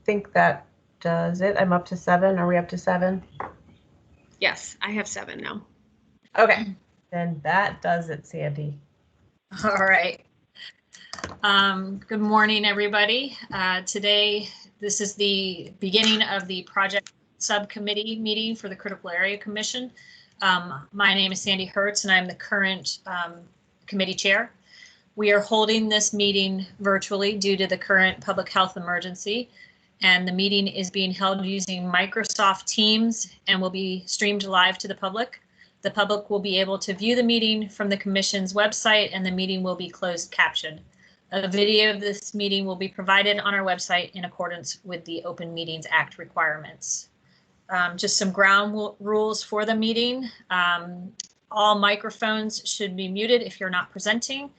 think that does it. I'm up to 7. Are we up to 7? Yes, I have 7 now. Okay, then that does it, Sandy. All right. Good morning, everybody. Today, this is the beginning of the project subcommittee meeting for the Critical Area Commission. My name is Sandy Hertz, and I'm the current committee chair. We are holding this meeting virtually due to the current public health emergency, and the meeting is being held using Microsoft Teams and will be streamed live to the public. The public will be able to view the meeting from the Commission's website, and the meeting will be closed captioned. A video of this meeting will be provided on our website in accordance with the Open Meetings Act requirements. Just some ground rules for the meeting. All microphones should be muted if you're not presenting.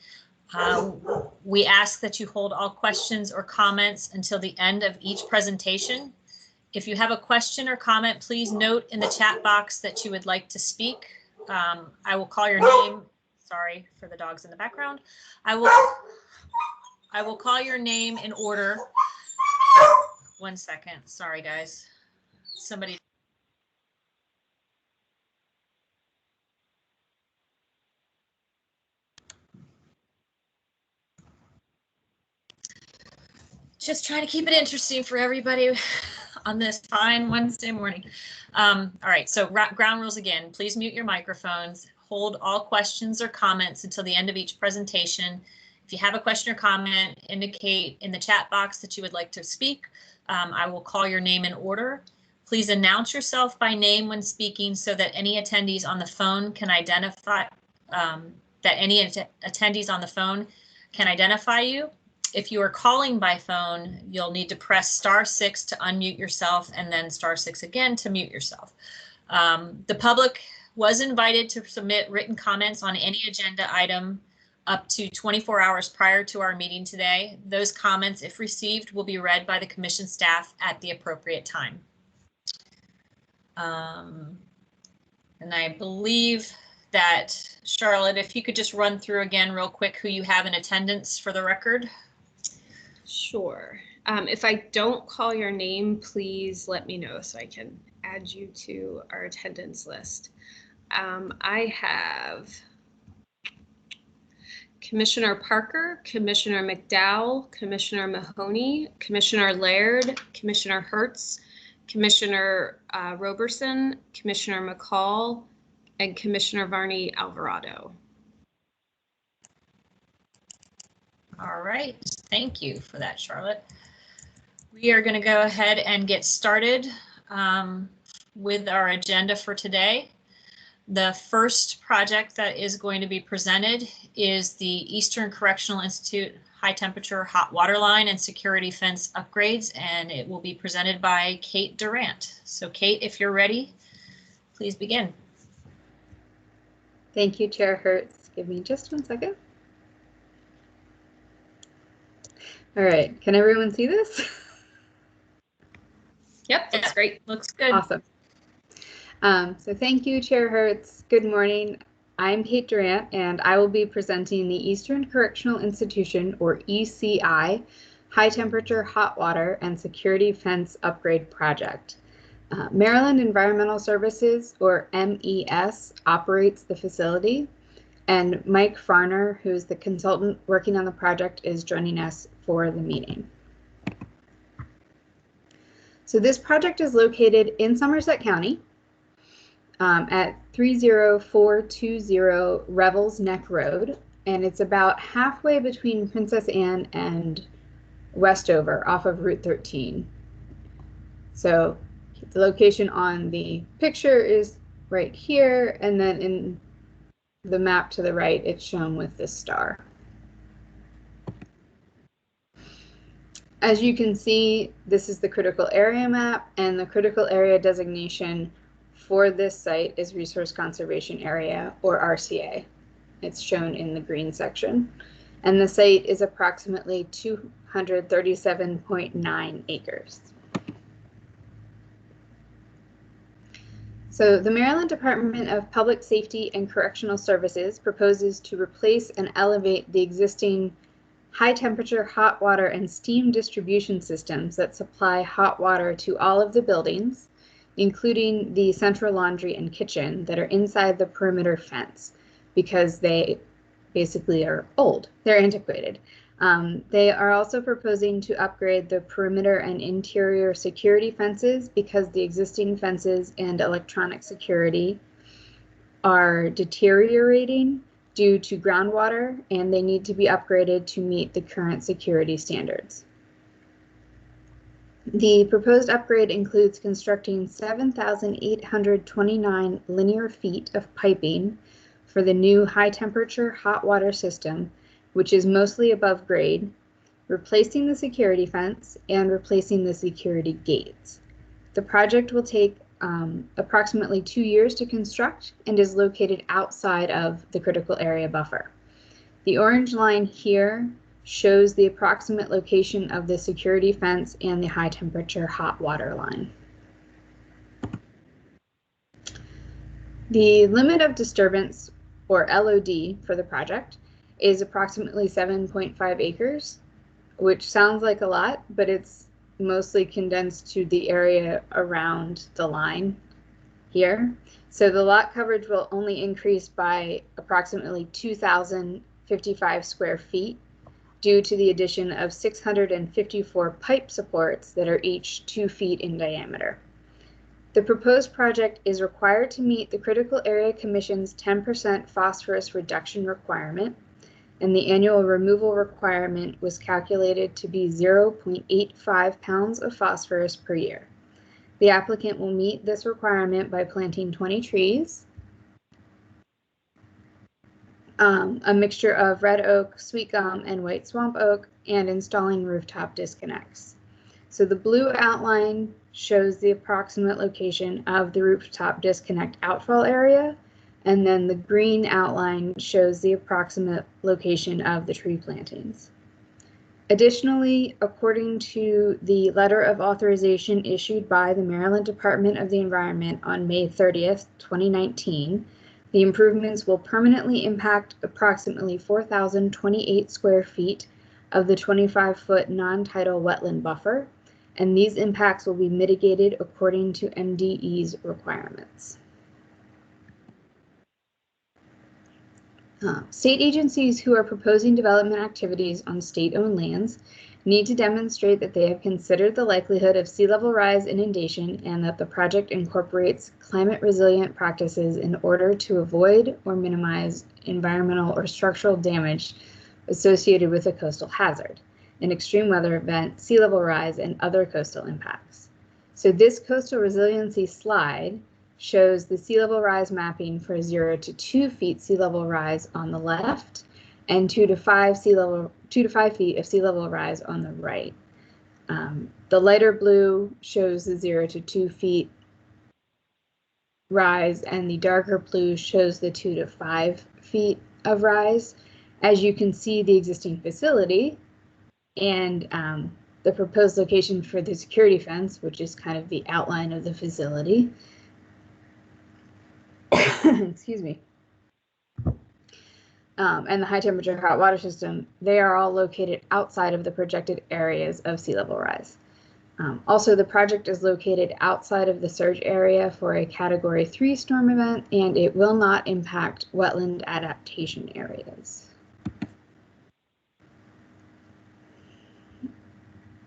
We ask that you hold all questions or comments until the end of each presentation. If you have a question or comment, please note in the chat box that you would like to speak. I will call your name. Sorry for the dogs in the background. I will call your name in order. 1 second. Sorry, guys. Somebody. Just trying to keep it interesting for everybody on this fine Wednesday morning. All right, so ground rules again. Please mute your microphones. Hold all questions or comments until the end of each presentation. If you have a question or comment, indicate in the chat box that you would like to speak. I will call your name in order. Please announce yourself by name when speaking so that any attendees on the phone can identify you. If you are calling by phone, you'll need to press *6 to unmute yourself and then *6 again to mute yourself. The public was invited to submit written comments on any agenda item up to 24 hours prior to our meeting today. Those comments, if received, will be read by the commission staff at the appropriate time. And I believe that, Charlotte, if you could just run through again real quick who you have in attendance for the record. Sure. If I don't call your name, please let me know so I can add you to our attendance list. I have Commissioner Parker, Commissioner McDowell, Commissioner Mahoney, Commissioner Laird, Commissioner Hertz, Commissioner Roberson, Commissioner McCall, and Commissioner Varney Alvarado. All right, thank you for that, Charlotte. We are going to go ahead and get started with our agenda for today. The first project that is going to be presented is the Eastern Correctional Institute high temperature hot water line and security fence upgrades, and it will be presented by Kate Durant. So Kate, if you're ready, please begin. Thank you, Chair Hertz. Give me just 1 second. All right, can everyone see this? Yep, that's great. Looks good. Awesome. So thank you, Chair Hertz. Good morning. I'm Kate Durant, and I will be presenting the Eastern Correctional Institution, or ECI, High Temperature Hot Water and Security Fence Upgrade Project. Maryland Environmental Services, or MES, operates the facility, and Mike Farner, who is the consultant working on the project, is joining us for the meeting. So this project is located in Somerset County at 30420 Revels Neck Road, and it's about halfway between Princess Anne and Westover off of Route 13. So the location on the picture is right here, and then in the map to the right, it's shown with this star. As you can see, this is the critical area map, and the critical area designation for this site is Resource Conservation Area, or RCA. It's shown in the green section. And the site is approximately 237.9 acres. So the Maryland Department of Public Safety and Correctional Services proposes to replace and elevate the existing high-temperature hot water and steam distribution systems that supply hot water to all of the buildings, including the central laundry and kitchen that are inside the perimeter fence, because they basically are old. They're antiquated. They are also proposing to upgrade the perimeter and interior security fences because the existing fences and electronic security are deteriorating due to groundwater, and they need to be upgraded to meet the current security standards. The proposed upgrade includes constructing 7,829 linear feet of piping for the new high-temperature hot water system, which is mostly above grade, replacing the security fence, and replacing the security gates. The project will take approximately 2 years to construct and is located outside of the critical area buffer. The orange line here shows the approximate location of the security fence and the high temperature hot water line. The limit of disturbance, or LOD, for the project is approximately 7.5 acres, which sounds like a lot, but it's mostly condensed to the area around the line here. So the lot coverage will only increase by approximately 2,055 square feet due to the addition of 654 pipe supports that are each 2 feet in diameter. The proposed project is required to meet the Critical Area Commission's 10% phosphorus reduction requirement, and the annual removal requirement was calculated to be 0.85 pounds of phosphorus per year. The applicant will meet this requirement by planting 20 trees, a mixture of red oak, sweet gum, and white swamp oak, and installing rooftop disconnects. So the blue outline shows the approximate location of the rooftop disconnect outfall area, and then the green outline shows the approximate location of the tree plantings. Additionally, according to the letter of authorization issued by the Maryland Department of the Environment on May 30th, 2019, the improvements will permanently impact approximately 4,028 square feet of the 25-foot non-tidal wetland buffer, and these impacts will be mitigated according to MDE's requirements. State agencies who are proposing development activities on state-owned lands need to demonstrate that they have considered the likelihood of sea level rise inundation and that the project incorporates climate resilient practices in order to avoid or minimize environmental or structural damage associated with a coastal hazard, an extreme weather event, sea level rise, and other coastal impacts. So this coastal resiliency slide shows the sea level rise mapping for 0 to 2 feet sea level rise on the left and 2 to 5 feet of sea level rise on the right. The lighter blue shows the 0 to 2 feet rise, and the darker blue shows the 2 to 5 feet of rise. As you can see, the existing facility and the proposed location for the security fence, which is kind of the outline of the facility, excuse me, and the high temperature hot water system, they are all located outside of the projected areas of sea level rise. Also, the project is located outside of the surge area for a Category 3 storm event, and it will not impact wetland adaptation areas.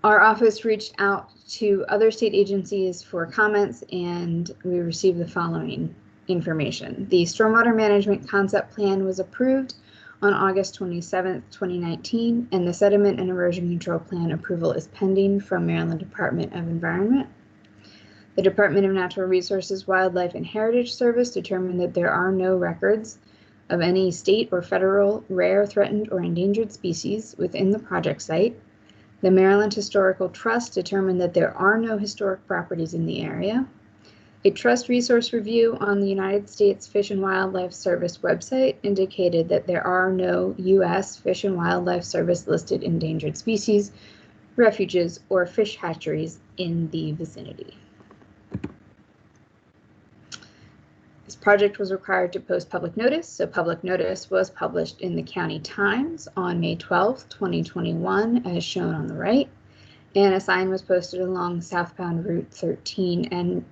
Our office reached out to other state agencies for comments, and we received the following information. The Stormwater Management Concept Plan was approved on August 27th, 2019, and the Sediment and Erosion Control Plan approval is pending from Maryland Department of Environment. The Department of Natural Resources, Wildlife, and Heritage Service determined that there are no records of any state or federal rare, threatened, or endangered species within the project site. The Maryland Historical Trust determined that there are no historic properties in the area. A trust resource review on the United States Fish and Wildlife Service website indicated that there are no U.S. Fish and Wildlife Service listed endangered species, refuges, or fish hatcheries in the vicinity. As project was required to post public notice, so public notice was published in the County Times on May 12th, 2021, as shown on the right, and a sign was posted along southbound Route 13 and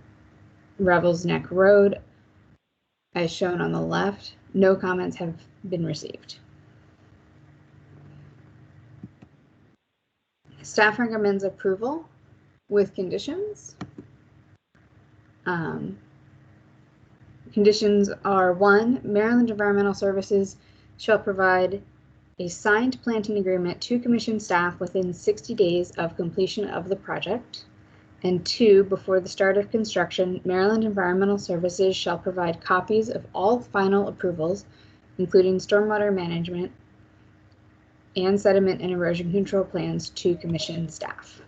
Revel's Neck Road, as shown on the left. No comments have been received. Staff recommends approval with conditions. Conditions are: 1, Maryland Environmental Services shall provide a signed planting agreement to commission staff within 60 days of completion of the project. And 2, before the start of construction, Maryland Environmental Services shall provide copies of all final approvals, including stormwater management and sediment and erosion control plans, to commission staff.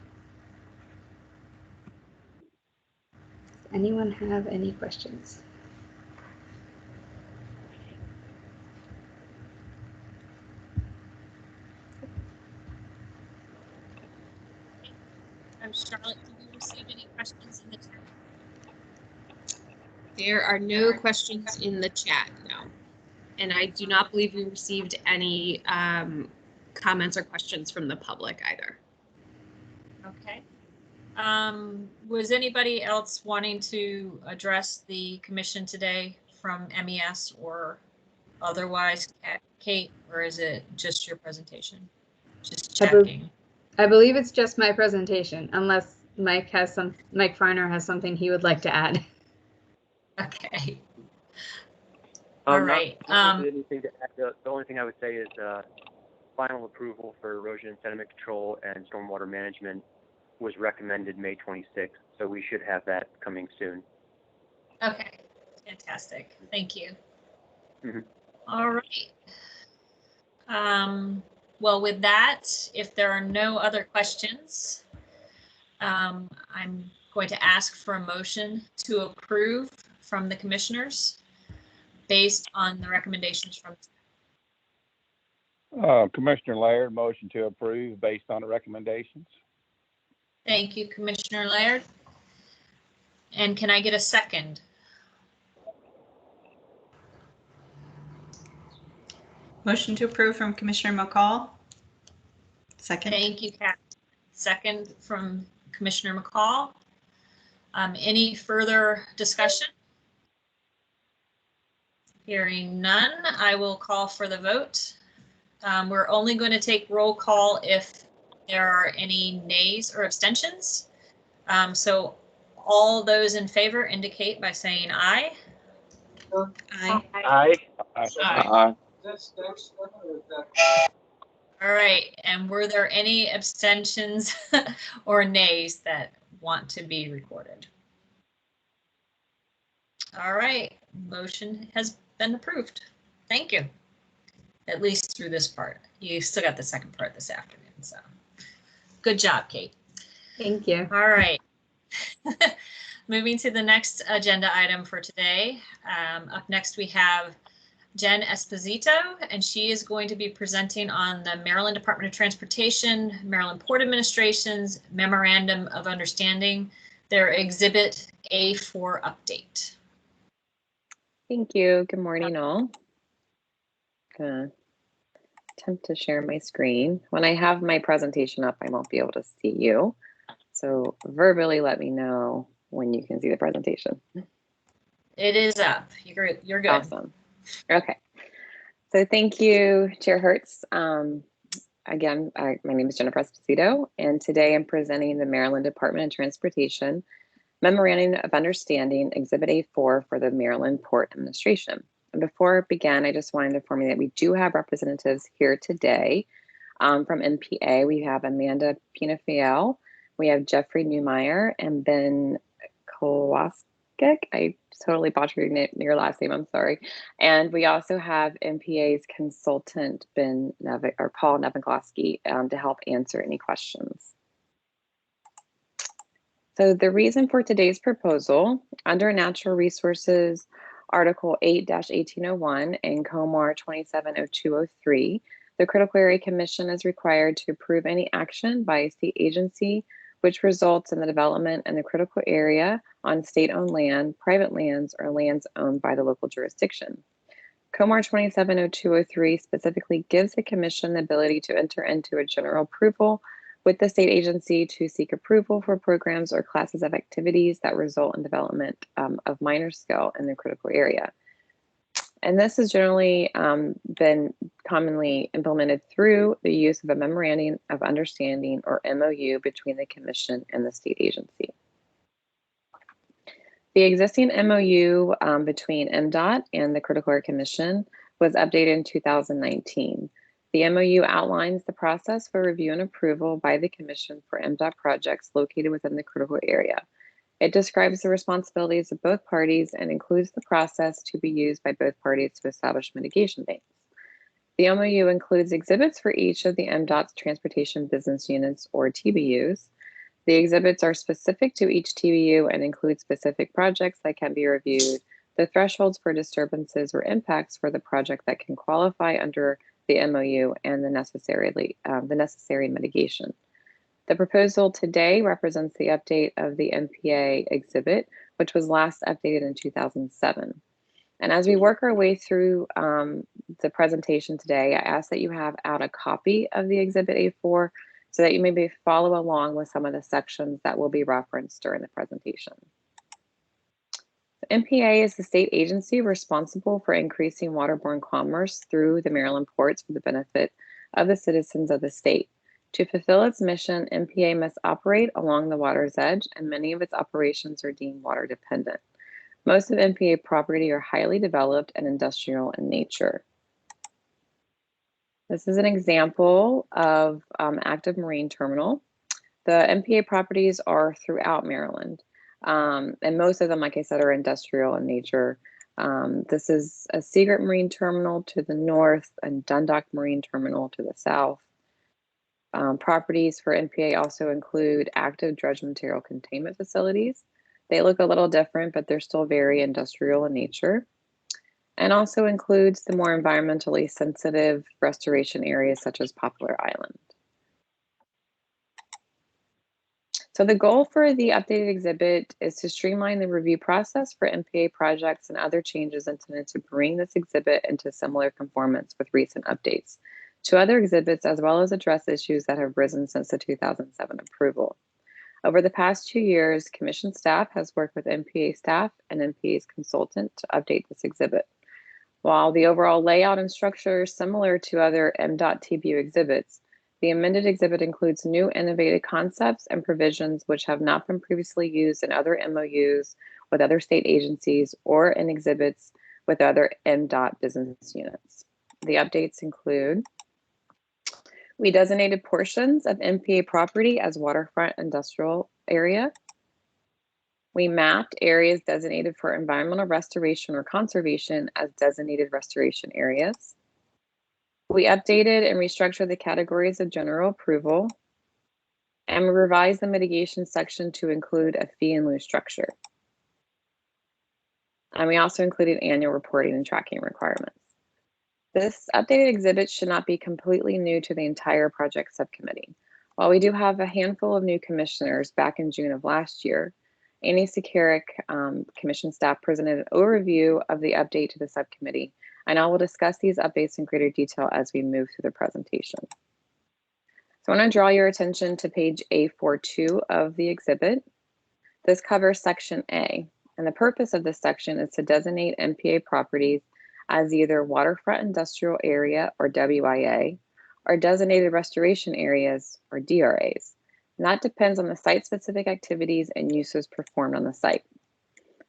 Does anyone have any questions? Charlotte, did you receive any questions in the chat? There are no questions in the chat, no. And I do not believe we received any comments or questions from the public either. Okay. Was anybody else wanting to address the commission today from MES or otherwise, Kate, or is it just your presentation? Just checking. I believe it's just my presentation, unless Mike Farner has something he would like to add. Okay. All right. Not anything to add. The only thing I would say is final approval for erosion and sediment control and stormwater management was recommended May 26th, so we should have that coming soon. Okay, fantastic. Thank you. Mm-hmm. All right. Well, with that, if there are no other questions, I'm going to ask for a motion to approve from the commissioners based on the recommendations from. Commissioner Laird, motion to approve based on the recommendations. Thank you, Commissioner Laird. And can I get a second? Motion to approve from Commissioner McCall. Second. Thank you, Kat. Second from Commissioner McCall. Any further discussion? Hearing none, I will call for the vote. We're only going to take roll call if there are any nays or abstentions. So all those in favor indicate by saying aye. Aye. Aye. Aye. All right, and were there any abstentions or nays that want to be recorded? All right, motion has been approved. Thank you. At least through this part. You still got the second part this afternoon, so good job, Kate. Thank you. All right. Moving to the next agenda item for today. Up next we have Jen Esposito, and she is going to be presenting on the Maryland Department of Transportation, Maryland Port Administration's Memorandum of Understanding, their Exhibit A4 update. Thank you. Good morning, all. Gonna attempt to share my screen. When I have my presentation up, I won't be able to see you. So verbally let me know when you can see the presentation. It is up. You're good. Awesome. Okay. So thank you, Chair Hertz. Again, my name is Jennifer Esposito, and today I'm presenting the Maryland Department of Transportation Memorandum of Understanding, Exhibit A4 for the Maryland Port Administration. And before I begin, I just wanted to inform you that we do have representatives here today from MPA. We have Amanda Pinafiel, we have Jeffrey Newmeyer, and Ben Kowalski. I totally butchered your last name, I'm sorry. And we also have MPA's consultant, Paul Nevenglowski, to help answer any questions. So the reason for today's proposal, under Natural Resources Article 8-1801 and COMAR 270203, the Critical Area Commission is required to approve any action by a state agency which results in the development in the critical area on state-owned land, private lands, or lands owned by the local jurisdiction. COMAR 270203 specifically gives the Commission the ability to enter into a general approval with the state agency to seek approval for programs or classes of activities that result in development of minor scale in the critical area. And this has generally been commonly implemented through the use of a Memorandum of Understanding, or MOU, between the Commission and the state agency. The existing MOU between Mdot and the Critical Area Commission was updated in 2019. The MOU outlines the process for review and approval by the Commission for Mdot projects located within the critical area. It describes the responsibilities of both parties and includes the process to be used by both parties to establish mitigation banks. The MOU includes exhibits for each of the Mdot's transportation business units, or TBUs. The exhibits are specific to each TBU and include specific projects that can be reviewed, the thresholds for disturbances or impacts for the project that can qualify under the MOU, and the necessary mitigation. The proposal today represents the update of the MPA exhibit, which was last updated in 2007. And as we work our way through the presentation today, I ask that you have out a copy of the Exhibit A4 so that you maybe follow along with some of the sections that will be referenced during the presentation. The MPA is the state agency responsible for increasing waterborne commerce through the Maryland ports for the benefit of the citizens of the state. To fulfill its mission, MPA must operate along the water's edge, and many of its operations are deemed water dependent. Most of MPA property are highly developed and industrial in nature. This is an example of active marine terminal. The MPA properties are throughout Maryland. And most of them, like I said, are industrial in nature. This is a Seagirt Marine Terminal to the north and Dundalk Marine Terminal to the south. Properties for MPA also include active dredge material containment facilities. They look a little different, but they're still very industrial in nature. And also includes the more environmentally sensitive restoration areas such as Poplar Island. So the goal for the updated exhibit is to streamline the review process for MPA projects and other changes intended to bring this exhibit into similar conformance with recent updates to other exhibits, as well as address issues that have risen since the 2007 approval. Over the past 2 years, Commission staff has worked with MPA staff and MPA's consultant to update this exhibit. While the overall layout and structure is similar to other Mdot TBU exhibits, the amended exhibit includes new innovative concepts and provisions which have not been previously used in other MOUs with other state agencies or in exhibits with other Mdot business units. The updates include: we designated portions of MPA property as waterfront industrial area. We mapped areas designated for environmental restoration or conservation as designated restoration areas. We updated and restructured the categories of general approval, and we revised the mitigation section to include a fee in lieu structure. And we also included annual reporting and tracking requirements. This updated exhibit should not be completely new to the entire project subcommittee. While we do have a handful of new commissioners back in June of last year, Annie Sekeric, Commission staff, presented an overview of the update to the subcommittee, and I will discuss these updates in greater detail as we move through the presentation. So I want to draw your attention to page A42 of the exhibit. This covers Section A, and the purpose of this section is to designate MPA properties as either waterfront industrial area, or WIA, or designated restoration areas, or DRAs. And that depends on the site-specific activities and uses performed on the site.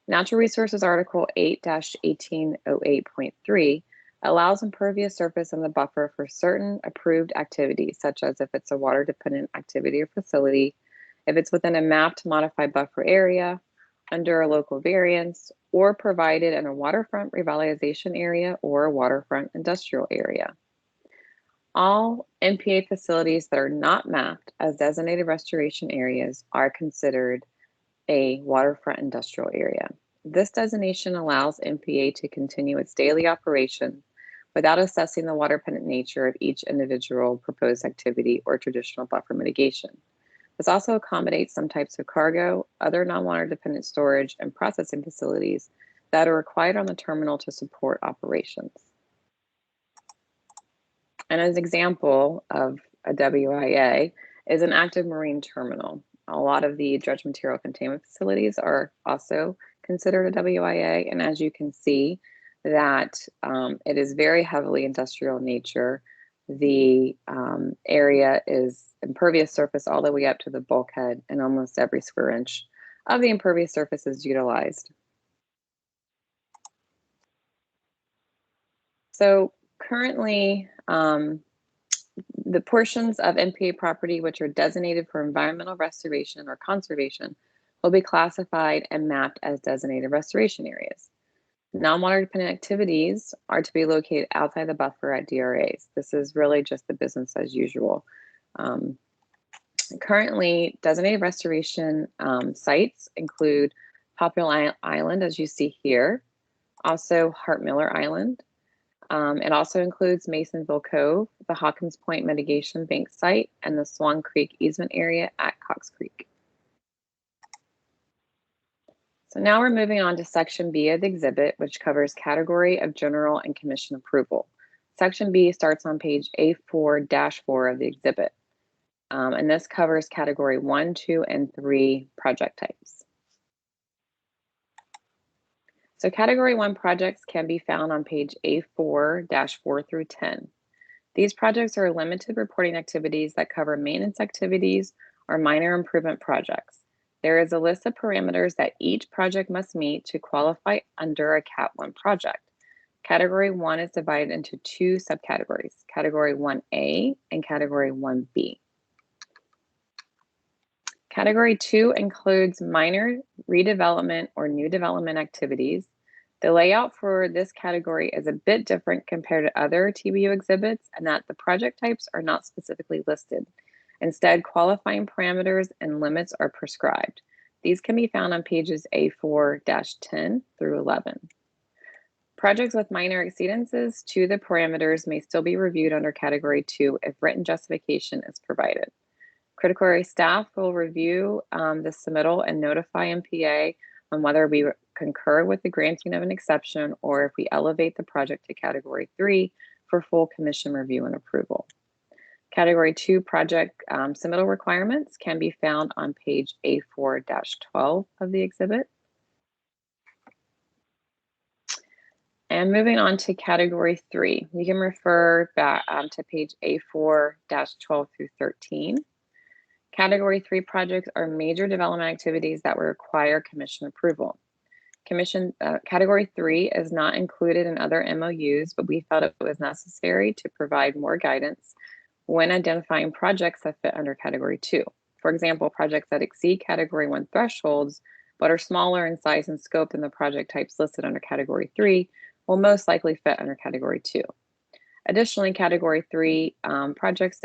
Natural Resources Article 8-1808.3 allows impervious surface in the buffer for certain approved activities, such as if it's a water-dependent activity or facility, if it's within a mapped modified buffer area, under a local variance, or provided in a waterfront revitalization area or a waterfront industrial area. All MPA facilities that are not mapped as designated restoration areas are considered a waterfront industrial area. This designation allows MPA to continue its daily operation without assessing the water dependent nature of each individual proposed activity or traditional buffer mitigation. This also accommodates some types of cargo, other non-water dependent storage, and processing facilities that are required on the terminal to support operations. And as an example of a WIA is an active marine terminal. A lot of the dredge material containment facilities are also considered a WIA, and as you can see that it is very heavily industrial in nature. The area is impervious surface all the way up to the bulkhead, and almost every square inch of the impervious surface is utilized. So currently, the portions of MPA property which are designated for environmental restoration or conservation will be classified and mapped as designated restoration areas. Non-water dependent activities are to be located outside the buffer at DRAs. This is really just the business as usual. Currently, designated restoration sites include Poplar Island, as you see here, also Hart Miller Island. It also includes Masonville Cove, the Hawkins Point Mitigation Bank site, and the Swan Creek easement area at Cox Creek. So now we're moving on to Section B of the exhibit, which covers category of general and commission approval. Section B starts on page A4-4 of the exhibit. And this covers category 1, 2, and 3 project types. So category 1 projects can be found on page A4-4 through 10. These projects are limited reporting activities that cover maintenance activities or minor improvement projects. There is a list of parameters that each project must meet to qualify under a Cat 1 project. Category 1 is divided into 2 subcategories, Category 1A and Category 1B. Category 2 includes minor redevelopment or new development activities. The layout for this category is a bit different compared to other TBU exhibits in that the project types are not specifically listed. Instead, qualifying parameters and limits are prescribed. These can be found on pages A4-10 through 11. Projects with minor exceedances to the parameters may still be reviewed under Category 2 if written justification is provided. Critical area staff will review the submittal and notify MPA on whether we concur with the granting of an exception or if we elevate the project to Category 3 for full commission review and approval. Category 2 project submittal requirements can be found on page A4-12 of the exhibit. And moving on to Category 3, you can refer back to page A4-12 through 13. Category 3 projects are major development activities that will require commission approval. Category 3 is not included in other MOUs, but we felt it was necessary to provide more guidance when identifying projects that fit under Category 2. For example, projects that exceed Category 1 thresholds, but are smaller in size and scope than the project types listed under Category 3 will most likely fit under Category 2. Additionally, Category 3 projects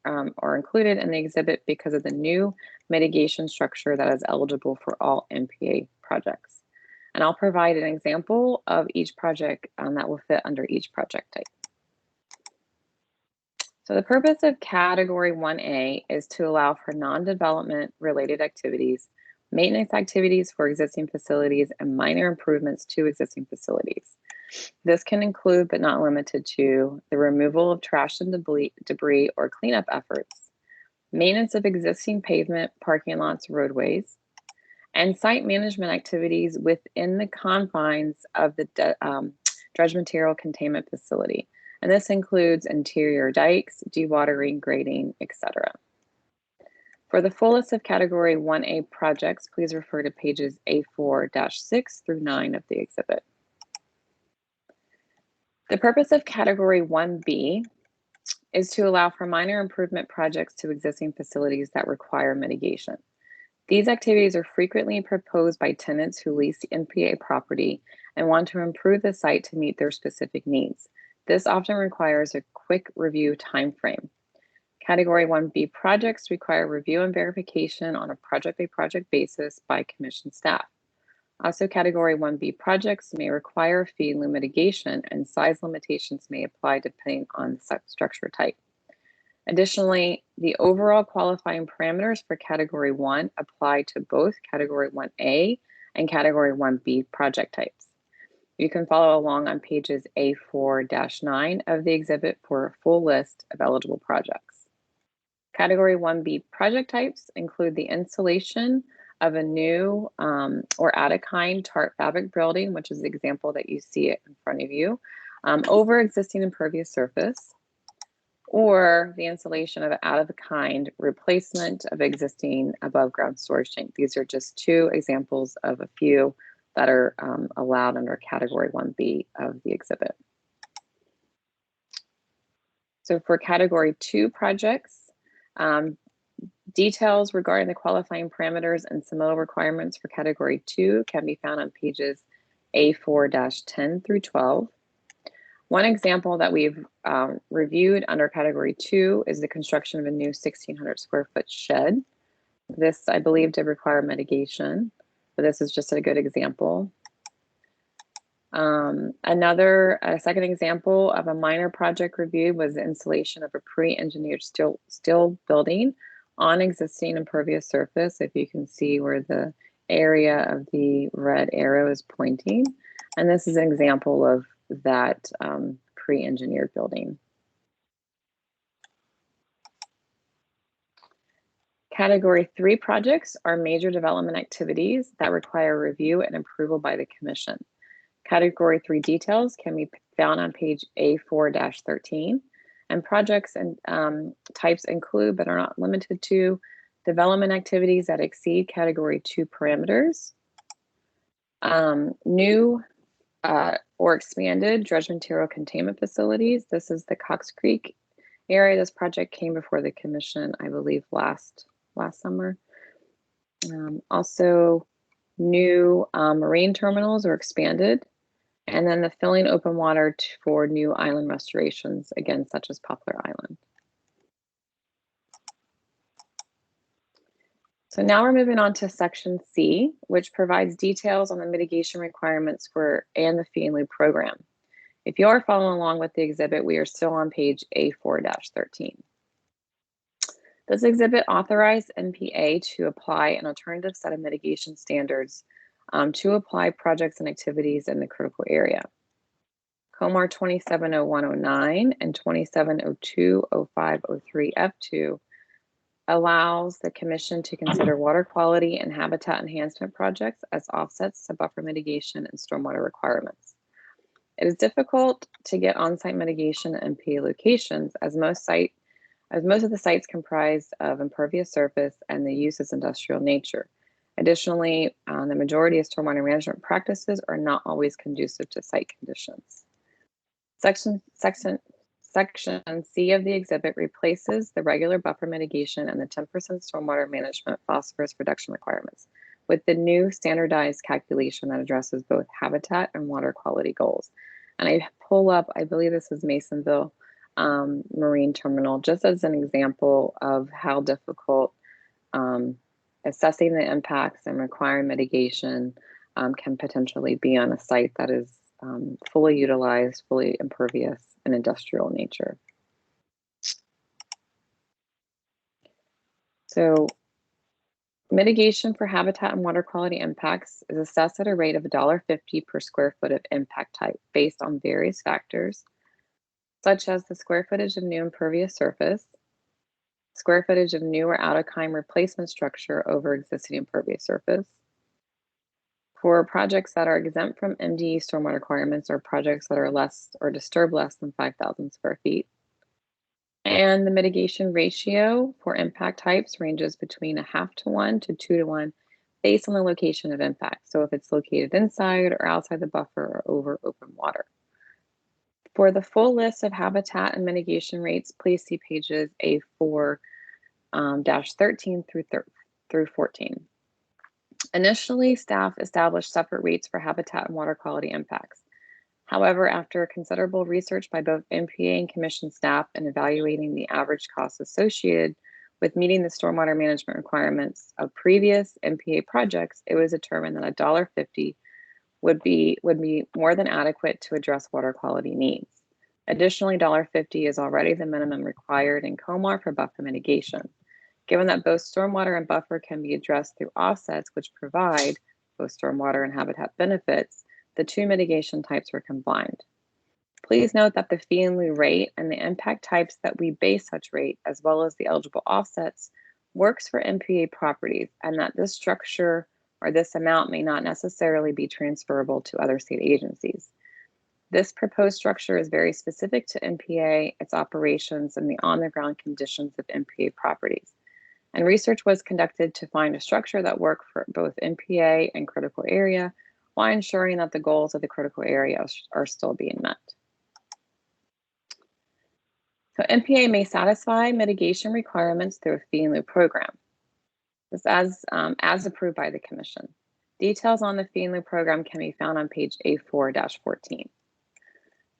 are included in the exhibit because of the new mitigation structure that is eligible for all MPA projects. And I'll provide an example of each project that will fit under each project type. So the purpose of Category 1A is to allow for non-development related activities, maintenance activities for existing facilities, and minor improvements to existing facilities. This can include, but not limited to, the removal of trash and debris or cleanup efforts, maintenance of existing pavement, parking lots, roadways, and site management activities within the confines of the dredge material containment facility. And this includes interior dikes, dewatering, grading, etc. For the full list of Category 1A projects, please refer to pages A4-6 through 9 of the exhibit. The purpose of Category 1B is to allow for minor improvement projects to existing facilities that require mitigation. These activities are frequently proposed by tenants who lease the MPA property and want to improve the site to meet their specific needs. This often requires a quick review timeframe. Category 1B projects require review and verification on a project-by-project basis by commission staff. Also, Category 1B projects may require fee mitigation, and size limitations may apply depending on the structure type. Additionally, the overall qualifying parameters for Category 1 apply to both Category 1A and Category 1B project types. You can follow along on pages A4-9 of the exhibit for a full list of eligible projects. Category 1B project types include the installation of a new or add-a-kind tarp fabric building, which is the example that you see in front of you, over existing impervious surface, or the installation of an out-of-a-kind replacement of existing above-ground storage tank. These are just two examples of a few that are allowed under Category 1B of the exhibit. So for Category 2 projects, details regarding the qualifying parameters and submittal requirements for Category 2 can be found on pages A4-10 through 12. One example that we've reviewed under Category 2 is the construction of a new 1,600 square foot shed. This, I believe, did require mitigation, but this is just a good example. A second example of a minor project review was the installation of a pre-engineered steel building on existing impervious surface, if you can see where the area of the red arrow is pointing. And this is an example of that pre-engineered building. Category 3 projects are major development activities that require review and approval by the Commission. Category 3 details can be found on page A4-13, and projects and types include, but are not limited to, development activities that exceed Category 2 parameters, new or expanded dredge material containment facilities. This is the Cox Creek area. This project came before the Commission, I believe, last summer. Also, new marine terminals or expanded, and then the filling open water for new island restorations, again, such as Poplar Island. So now we're moving on to Section C, which provides details on the mitigation requirements for and the fee and lieu program. If you are following along with the exhibit, we are still on page A4-13. This exhibit authorized MPA to apply an alternative set of mitigation standards to apply projects and activities in the critical area. COMAR 270109 and 27020503F2 allows the Commission to consider water quality and habitat enhancement projects as offsets to buffer mitigation and stormwater requirements. It is difficult to get on-site mitigation at MPA locations as most of the sites comprised of impervious surface and the use is industrial nature. Additionally, the majority of stormwater management practices are not always conducive to site conditions. Section C of the exhibit replaces the regular buffer mitigation and the 10% stormwater management phosphorus reduction requirements with the new standardized calculation that addresses both habitat and water quality goals. And I pull up, I believe this is Masonville Marine Terminal, just as an example of how difficult assessing the impacts and requiring mitigation can potentially be on a site that is fully utilized, fully impervious, and industrial nature. So mitigation for habitat and water quality impacts is assessed at a rate of $1.50 per square foot of impact type based on various factors, such as the square footage of new impervious surface, square footage of new or out-of-kind replacement structure over existing impervious surface. For projects that are exempt from MDE stormwater requirements or projects that are less or disturb less than 5,000 square feet. And the mitigation ratio for impact types ranges between 0.5 to 1 to 2 to 1 based on the location of impact. So if it's located inside or outside the buffer or over open water. For the full list of habitat and mitigation rates, please see pages A4-13 through 14. Initially, staff established separate rates for habitat and water quality impacts. However, after considerable research by both MPA and Commission staff and evaluating the average costs associated with meeting the stormwater management requirements of previous MPA projects, it was determined that $1.50 would be more than adequate to address water quality needs. Additionally, $1.50 is already the minimum required in COMAR for buffer mitigation. Given that both stormwater and buffer can be addressed through offsets, which provide both stormwater and habitat benefits, the two mitigation types were combined. Please note that the fee in lieu rate and the impact types that we base such rate, as well as the eligible offsets, works for MPA properties, and that this structure or this amount may not necessarily be transferable to other state agencies. This proposed structure is very specific to MPA, its operations, and the on-the-ground conditions of MPA properties. And research was conducted to find a structure that worked for both MPA and critical area, while ensuring that the goals of the critical area are still being met. So MPA may satisfy mitigation requirements through a fee in lieu program. This as approved by the Commission. Details on the fee in lieu program can be found on page A4-14.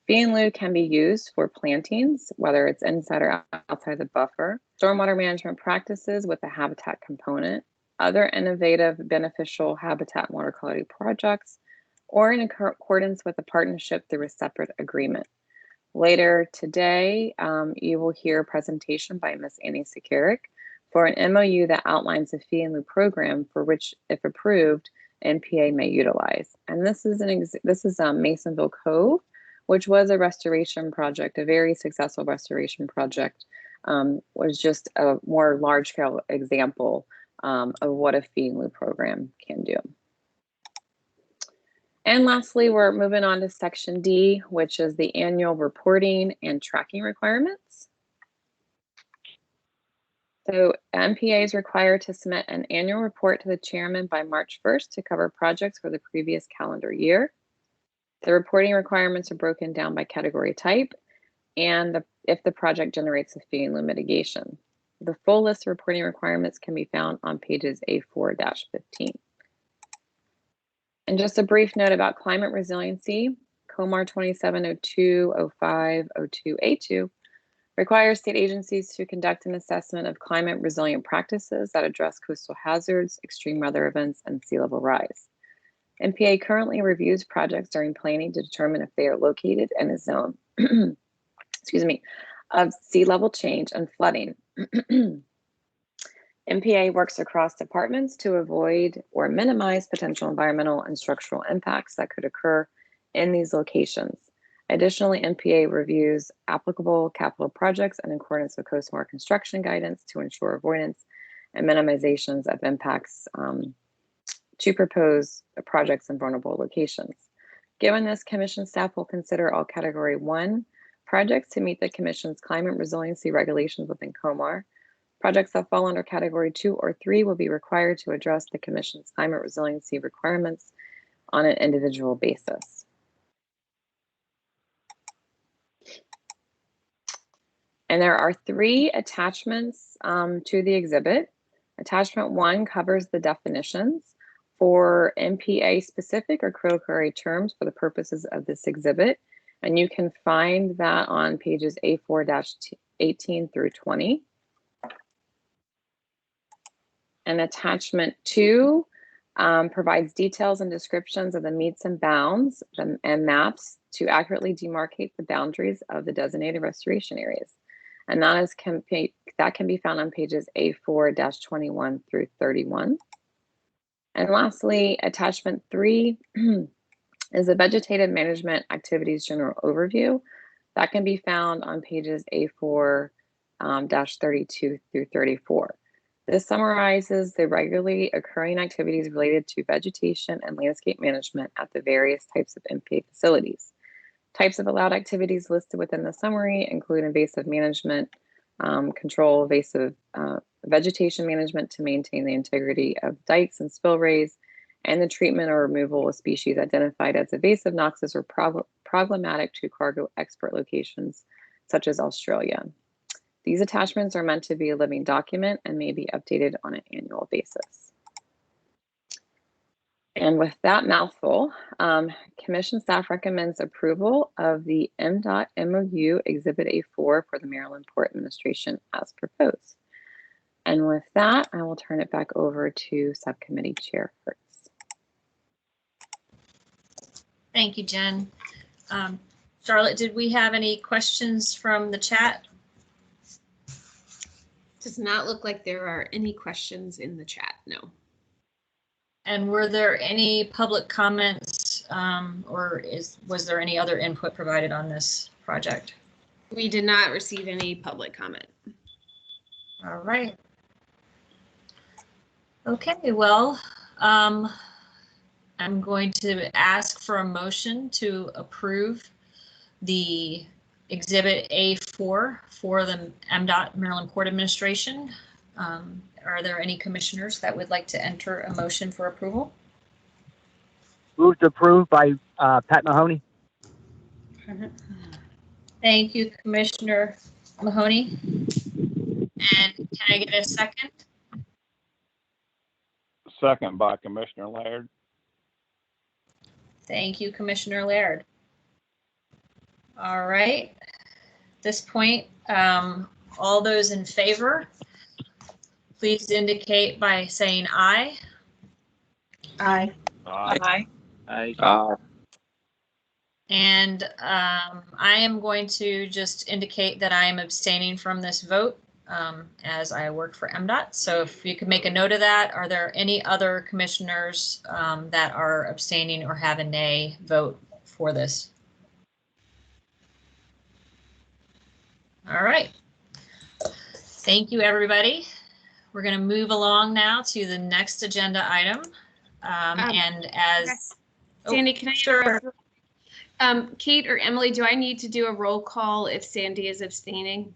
Fee in lieu can be used for plantings, whether it's inside or outside the buffer, stormwater management practices with a habitat component, other innovative beneficial habitat and water quality projects, or in accordance with a partnership through a separate agreement. Later today, you will hear a presentation by Ms. Annie Sakarik for an MOU that outlines a fee in lieu program for which, if approved, MPA may utilize. And this is Masonville Cove, which was a restoration project, a very successful restoration project, was just a more large-scale example of what a fee in lieu program can do. And lastly, we're moving on to Section D, which is the annual reporting and tracking requirements. So MPA is required to submit an annual report to the chairman by March 1st to cover projects for the previous calendar year. The reporting requirements are broken down by category type and if the project generates a fee in lieu mitigation. The full list of reporting requirements can be found on pages A4-15. And just a brief note about climate resiliency, COMAR 2702-05-02A2 requires state agencies to conduct an assessment of climate resilient practices that address coastal hazards, extreme weather events, and sea level rise. MPA currently reviews projects during planning to determine if they are located in a zone excuse me, of sea level change and flooding. MPA works across departments to avoid or minimize potential environmental and structural impacts that could occur in these locations. Additionally, MPA reviews applicable capital projects in accordance with COSMAR construction guidance to ensure avoidance and minimizations of impacts to propose projects in vulnerable locations. Given this, Commission staff will consider all Category 1 projects to meet the Commission's climate resiliency regulations within COMAR. Projects that fall under Category 2 or 3 will be required to address the Commission's climate resiliency requirements on an individual basis. And there are 3 attachments to the exhibit. Attachment 1 covers the definitions for MPA specific or critical area terms for the purposes of this exhibit. And you can find that on pages A4-18 through 20. And attachment 2 provides details and descriptions of the meets and bounds and maps to accurately demarcate the boundaries of the designated restoration areas. And that can be found on pages A4-21 through 31. And lastly, attachment 3 is a vegetative management activities general overview. That can be found on pages A4-32 through 34. This summarizes the regularly occurring activities related to vegetation and landscape management at the various types of MPA facilities. Types of allowed activities listed within the summary include invasive management, control invasive vegetation management to maintain the integrity of dikes and spillways, and the treatment or removal of species identified as invasive, noxious, or problematic to cargo export locations, such as Australia. These attachments are meant to be a living document and may be updated on an annual basis. And with that mouthful, Commission staff recommends approval of the Mdot MOU Exhibit A4 for the Maryland Port Administration as proposed. And with that, I will turn it back over to Subcommittee Chair Hertz. Thank you, Jen. Charlotte, did we have any questions from the chat? Does not look like there are any questions in the chat, no. And were there any public comments or was there any other input provided on this project? We did not receive any public comment. All right. Okay, well, I'm going to ask for a motion to approve the Exhibit A4 for the Mdot Maryland Port Administration. Are there any commissioners that would like to enter a motion for approval? Move to approve by Pat Mahoney. Thank you, Commissioner Mahoney. And can I get a second? Second by Commissioner Laird. Thank you, Commissioner Laird. All right. At this point, all those in favor, please indicate by saying aye. Aye. Aye. Aye. And I am going to just indicate that I am abstaining from this vote as I work for Mdot. So if you could make a note of that, are there any other commissioners that are abstaining or have a nay vote for this? All right. Thank you, everybody. We're going to move along now to the next agenda item. And as Sandy, can I sure. Kate or Emily, do I need to do a roll call if Sandy is abstaining?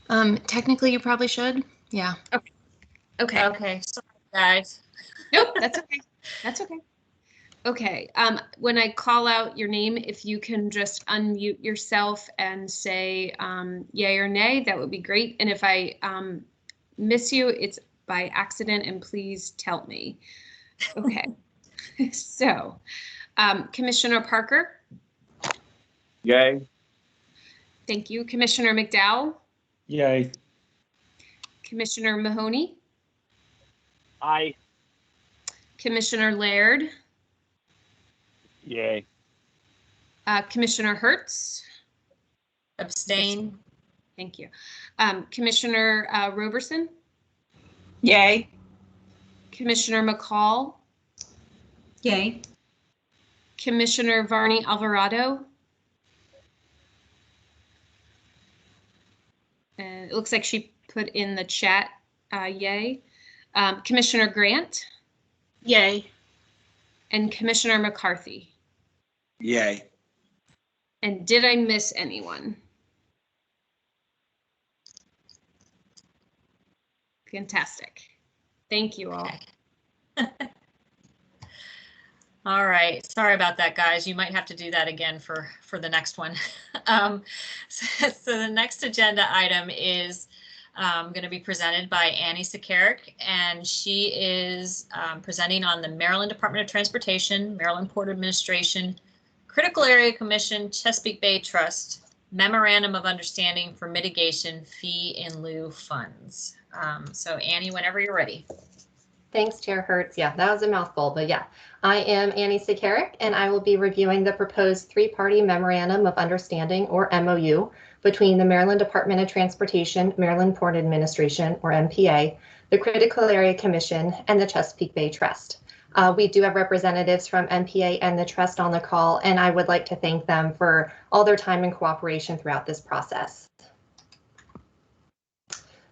Technically, you probably should. Yeah. Okay. Okay. Sorry, guys. Nope, that's okay. That's okay. Okay. When I call out your name, if you can just unmute yourself and say yay or nay, that would be great. And if I miss you, it's by accident, and please tell me. Okay. So, Commissioner Parker. Yay. Thank you. Commissioner McDowell. Yay. Commissioner Mahoney. Aye. Commissioner Laird. Yay. Commissioner Hertz. Abstain. Thank you. Commissioner Roberson. Yay. Commissioner McCall. Yay. Commissioner Varney Alvarado. It looks like she put in the chat, yay. Commissioner Grant. Yay. And Commissioner McCarthy. Yay. And did I miss anyone? Fantastic. Thank you all. All right. Sorry about that, guys. You might have to do that again for the next one. So the next agenda item is going to be presented by Annie Sakaric, and she is presenting on the Maryland Department of Transportation, Maryland Port Administration, Critical Area Commission, Chesapeake Bay Trust, Memorandum of Understanding for Mitigation Fee in Lieu Funds. So Annie, whenever you're ready. Thanks, Chair Hertz. Yeah, that was a mouthful, but yeah. I am Annie Sakaric, and I will be reviewing the proposed three-party Memorandum of Understanding, or MOU, between the Maryland Department of Transportation, Maryland Port Administration, or MPA, the Critical Area Commission, and the Chesapeake Bay Trust. We do have representatives from MPA and the Trust on the call, and I would like to thank them for all their time and cooperation throughout this process.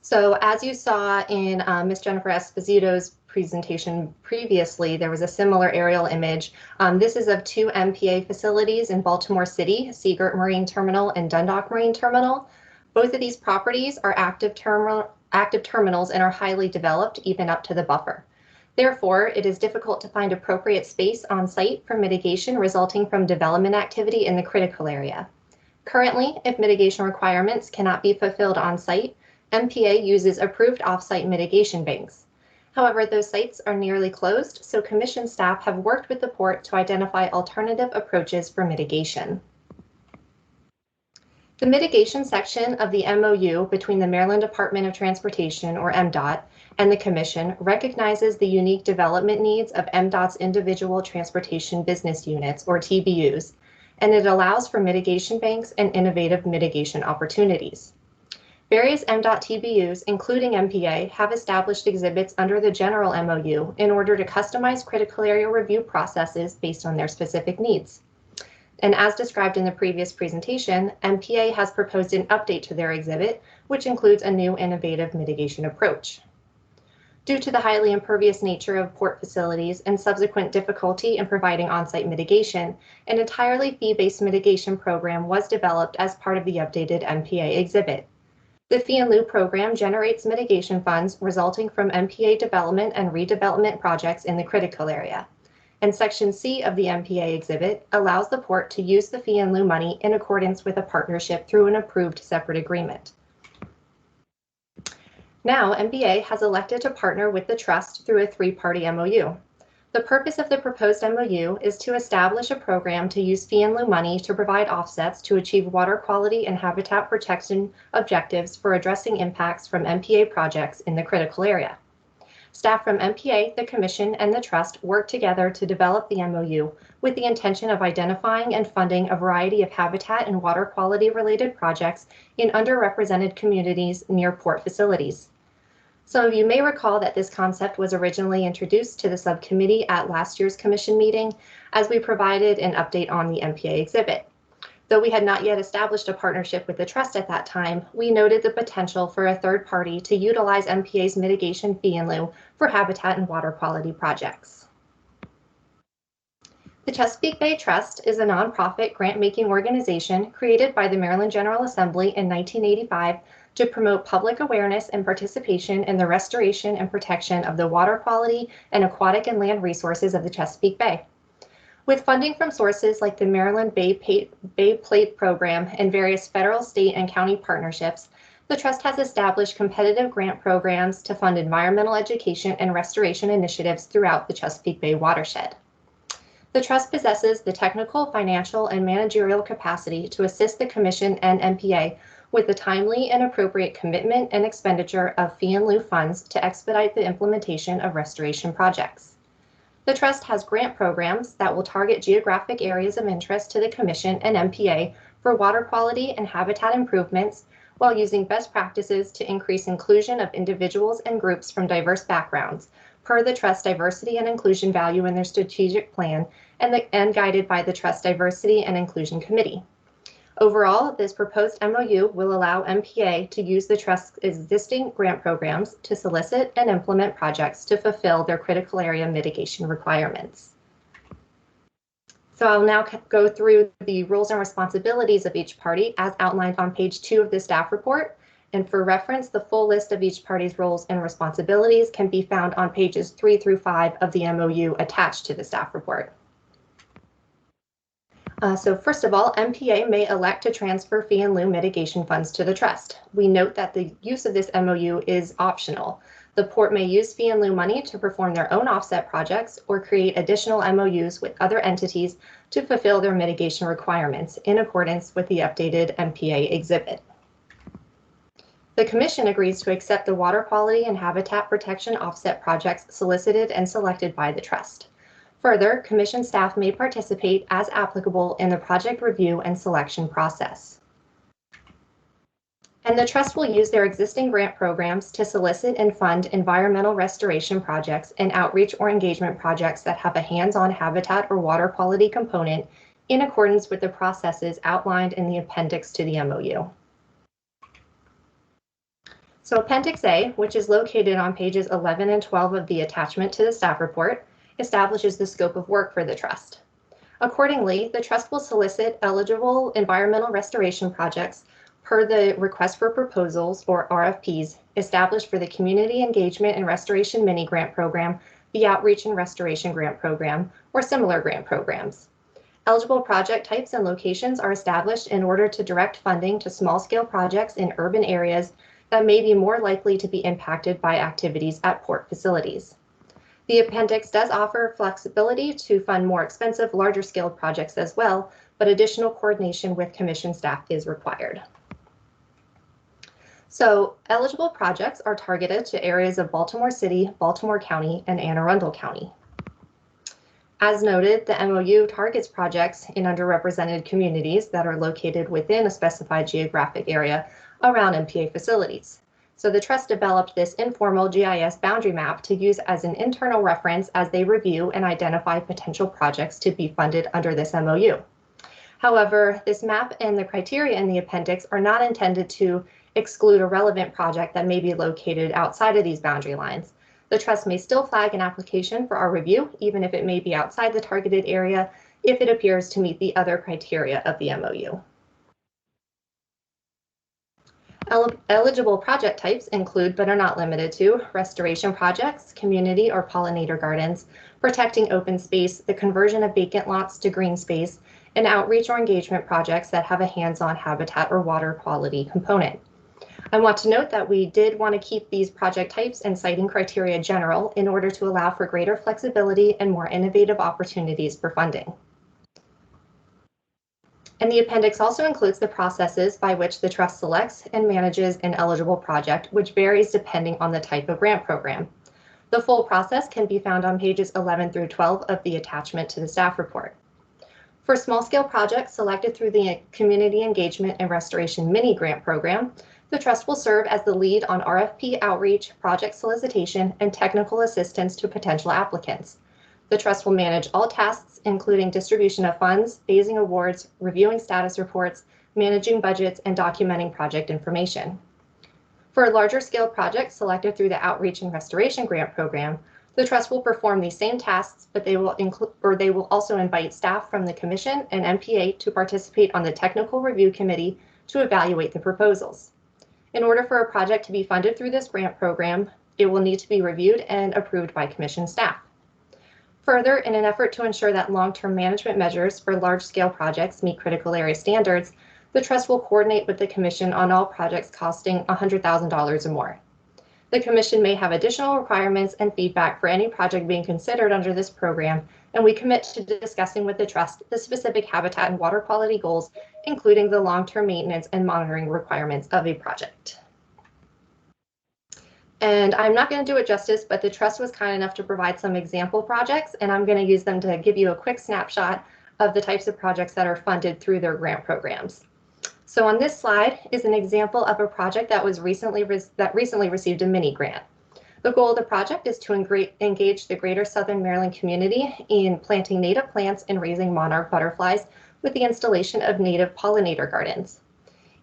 So as you saw in Ms. Jennifer Esposito's presentation previously, there was a similar aerial image. This is of two MPA facilities in Baltimore City, Seagirt Marine Terminal and Dundalk Marine Terminal. Both of these properties are active terminals and are highly developed, even up to the buffer. Therefore, it is difficult to find appropriate space on site for mitigation resulting from development activity in the critical area. Currently, if mitigation requirements cannot be fulfilled on site, MPA uses approved off-site mitigation banks. However, those sites are nearly closed, so Commission staff have worked with the port to identify alternative approaches for mitigation. The mitigation section of the MOU between the Maryland Department of Transportation, or Mdot, and the Commission recognizes the unique development needs of Mdot's individual transportation business units, or TBUs, and it allows for mitigation banks and innovative mitigation opportunities. Various Mdot TBUs, including MPA, have established exhibits under the general MOU in order to customize critical area review processes based on their specific needs. And as described in the previous presentation, MPA has proposed an update to their exhibit, which includes a new innovative mitigation approach. Due to the highly impervious nature of port facilities and subsequent difficulty in providing on-site mitigation, an entirely fee-based mitigation program was developed as part of the updated MPA exhibit. The fee in lieu program generates mitigation funds resulting from MPA development and redevelopment projects in the critical area. And Section C of the MPA exhibit allows the port to use the fee in lieu money in accordance with a partnership through an approved separate agreement. Now, MPA has elected to partner with the Trust through a three-party MOU. The purpose of the proposed MOU is to establish a program to use fee in lieu money to provide offsets to achieve water quality and habitat protection objectives for addressing impacts from MPA projects in the critical area. Staff from MPA, the Commission, and the Trust work together to develop the MOU with the intention of identifying and funding a variety of habitat and water quality related projects in underrepresented communities near port facilities. Some of you may recall that this concept was originally introduced to the subcommittee at last year's Commission meeting as we provided an update on the MPA exhibit. Though we had not yet established a partnership with the Trust at that time, we noted the potential for a third party to utilize MPA's mitigation fee in lieu for habitat and water quality projects. The Chesapeake Bay Trust is a nonprofit grant-making organization created by the Maryland General Assembly in 1985 to promote public awareness and participation in the restoration and protection of the water quality and aquatic and land resources of the Chesapeake Bay. With funding from sources like the Maryland Bay Plate Program and various federal, state, and county partnerships, the Trust has established competitive grant programs to fund environmental education and restoration initiatives throughout the Chesapeake Bay watershed. The Trust possesses the technical, financial, and managerial capacity to assist the Commission and MPA with the timely and appropriate commitment and expenditure of fee in lieu funds to expedite the implementation of restoration projects. The Trust has grant programs that will target geographic areas of interest to the Commission and MPA for water quality and habitat improvements while using best practices to increase inclusion of individuals and groups from diverse backgrounds per the Trust diversity and inclusion value in their strategic plan and guided by the Trust Diversity and Inclusion Committee. Overall, this proposed MOU will allow MPA to use the Trust's existing grant programs to solicit and implement projects to fulfill their critical area mitigation requirements. So I'll now go through the roles and responsibilities of each party as outlined on page 2 of the staff report. And for reference, the full list of each party's roles and responsibilities can be found on pages 3 through 5 of the MOU attached to the staff report. So first of all, MPA may elect to transfer fee in lieu mitigation funds to the Trust. We note that the use of this MOU is optional. The port may use fee in lieu money to perform their own offset projects or create additional MOUs with other entities to fulfill their mitigation requirements in accordance with the updated MPA exhibit. The Commission agrees to accept the water quality and habitat protection offset projects solicited and selected by the Trust. Further, Commission staff may participate as applicable in the project review and selection process. And the Trust will use their existing grant programs to solicit and fund environmental restoration projects and outreach or engagement projects that have a hands-on habitat or water quality component in accordance with the processes outlined in the appendix to the MOU. So Appendix A, which is located on pages 11 and 12 of the attachment to the staff report, establishes the scope of work for the Trust. Accordingly, the Trust will solicit eligible environmental restoration projects per the Request for Proposals, or RFPs, established for the Community Engagement and Restoration Mini Grant Program, the Outreach and Restoration Grant Program, or similar grant programs. Eligible project types and locations are established in order to direct funding to small-scale projects in urban areas that may be more likely to be impacted by activities at port facilities. The appendix does offer flexibility to fund more expensive, larger-scale projects as well, but additional coordination with Commission staff is required. So eligible projects are targeted to areas of Baltimore City, Baltimore County, and Anne Arundel County. As noted, the MOU targets projects in underrepresented communities that are located within a specified geographic area around MPA facilities. So the Trust developed this informal GIS boundary map to use as an internal reference as they review and identify potential projects to be funded under this MOU. However, this map and the criteria in the appendix are not intended to exclude a relevant project that may be located outside of these boundary lines. The Trust may still flag an application for our review, even if it may be outside the targeted area, if it appears to meet the other criteria of the MOU. Eligible project types include, but are not limited to, restoration projects, community or pollinator gardens, protecting open space, the conversion of vacant lots to green space, and outreach or engagement projects that have a hands-on habitat or water quality component. I want to note that we did want to keep these project types and siting criteria general in order to allow for greater flexibility and more innovative opportunities for funding. And the appendix also includes the processes by which the Trust selects and manages an eligible project, which varies depending on the type of grant program. The full process can be found on pages 11 through 12 of the attachment to the staff report. For small-scale projects selected through the Community Engagement and Restoration Mini Grant Program, the Trust will serve as the lead on RFP outreach, project solicitation, and technical assistance to potential applicants. The Trust will manage all tasks, including distribution of funds, phasing awards, reviewing status reports, managing budgets, and documenting project information. For larger scale projects selected through the Outreach and Restoration Grant Program, the Trust will perform these same tasks, but they will also invite staff from the Commission and MPA to participate on the Technical Review Committee to evaluate the proposals. In order for a project to be funded through this grant program, it will need to be reviewed and approved by Commission staff. Further, in an effort to ensure that long-term management measures for large-scale projects meet critical area standards, the Trust will coordinate with the Commission on all projects costing $100,000 or more. The Commission may have additional requirements and feedback for any project being considered under this program, and we commit to discussing with the Trust the specific habitat and water quality goals, including the long-term maintenance and monitoring requirements of a project. And I'm not going to do it justice, but the Trust was kind enough to provide some example projects, and I'm going to use them to give you a quick snapshot of the types of projects that are funded through their grant programs. So on this slide is an example of a project that was recently received a mini grant. The goal of the project is to engage the greater Southern Maryland community in planting native plants and raising monarch butterflies with the installation of native pollinator gardens.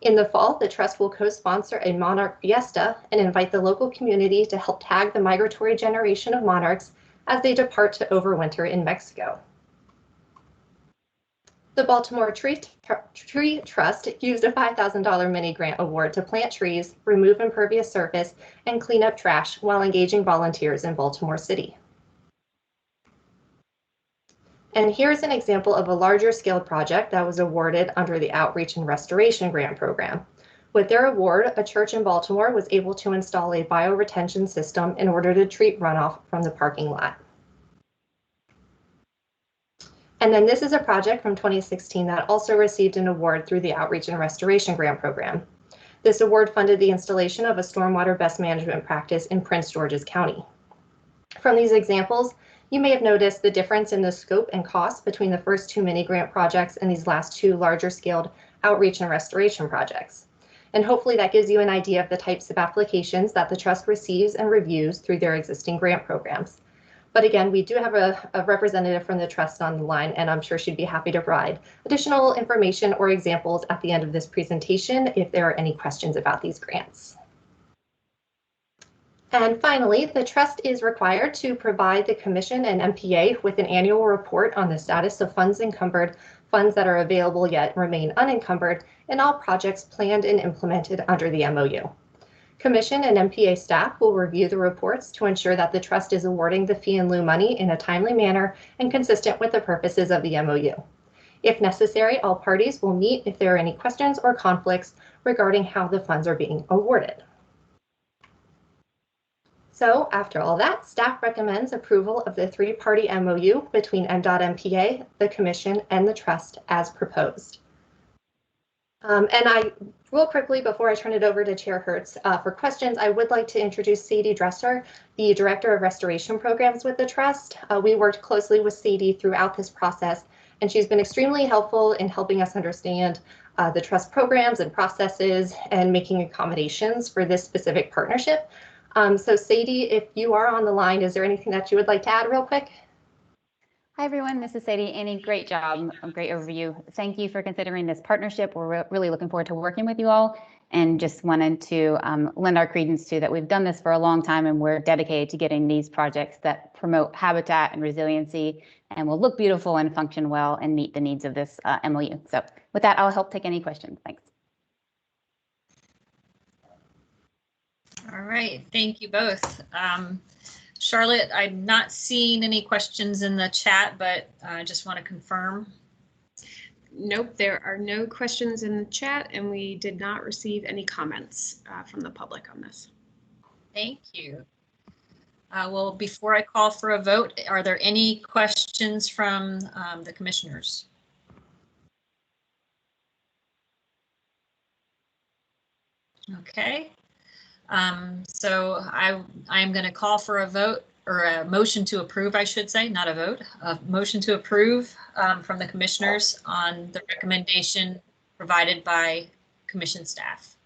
In the fall, the Trust will co-sponsor a monarch fiesta and invite the local community to help tag the migratory generation of monarchs as they depart to overwinter in Mexico. The Baltimore Tree Trust used a $5,000 mini grant award to plant trees, remove impervious surface, and clean up trash while engaging volunteers in Baltimore City. And here's an example of a larger scale project that was awarded under the Outreach and Restoration Grant Program. With their award, a church in Baltimore was able to install a bioretention system in order to treat runoff from the parking lot. And then this is a project from 2016 that also received an award through the Outreach and Restoration Grant Program. This award funded the installation of a stormwater best management practice in Prince George's County. From these examples, you may have noticed the difference in the scope and cost between the first two mini grant projects and these last two larger scaled outreach and restoration projects. And hopefully that gives you an idea of the types of applications that the Trust receives and reviews through their existing grant programs. But again, we do have a representative from the Trust on the line, and I'm sure she'd be happy to provide additional information or examples at the end of this presentation if there are any questions about these grants. And finally, the Trust is required to provide the Commission and MPA with an annual report on the status of funds encumbered, funds that are available yet remain unencumbered, and all projects planned and implemented under the MOU. Commission and MPA staff will review the reports to ensure that the Trust is awarding the fee in lieu money in a timely manner and consistent with the purposes of the MOU. If necessary, all parties will meet if there are any questions or conflicts regarding how the funds are being awarded. So after all that, staff recommends approval of the three-party MOU between Mdot MPA, the Commission, and the Trust as proposed. Real quickly, before I turn it over to Chair Hertz for questions, I would like to introduce Sadie Dresser, the Director of Restoration Programs with the Trust. We worked closely with Sadie throughout this process, and she's been extremely helpful in helping us understand the Trust programs and processes and making accommodations for this specific partnership. So Sadie, if you are on the line, is there anything that you would like to add real quick? Hi, everyone. This is Sadie. Annie, great job. A great overview. Thank you for considering this partnership. We're really looking forward to working with you all, and just wanted to lend our credence to that we've done this for a long time, and we're dedicated to getting these projects that promote habitat and resiliency and will look beautiful and function well and meet the needs of this MOU. So with that, I'll help take any questions. Thanks. All right, thank you both. Charlotte, I'm not seeing any questions in the chat, but I just want to confirm. Nope, there are no questions in the chat, and we did not receive any comments from the public on this. Thank you. Well, before I call for a vote, are there any questions from the commissioners? Okay. So I'm going to call for a vote, or a motion to approve, I should say, not a vote, a motion to approve from the commissioners on the recommendation provided by commission staff.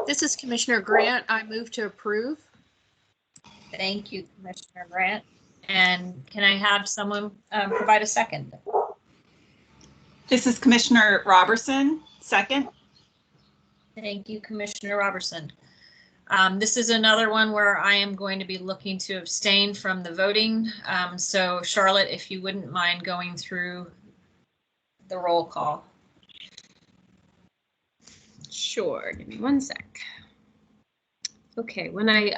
This is Commissioner Grant. I move to approve. Thank you, Commissioner Grant. And can I have someone provide a second? This is Commissioner Robertson. Second. Thank you, Commissioner Robertson. This is another one where I am going to be looking to abstain from the voting. So Charlotte, if you wouldn't mind going through the roll call. Sure, give me one sec. Okay, when I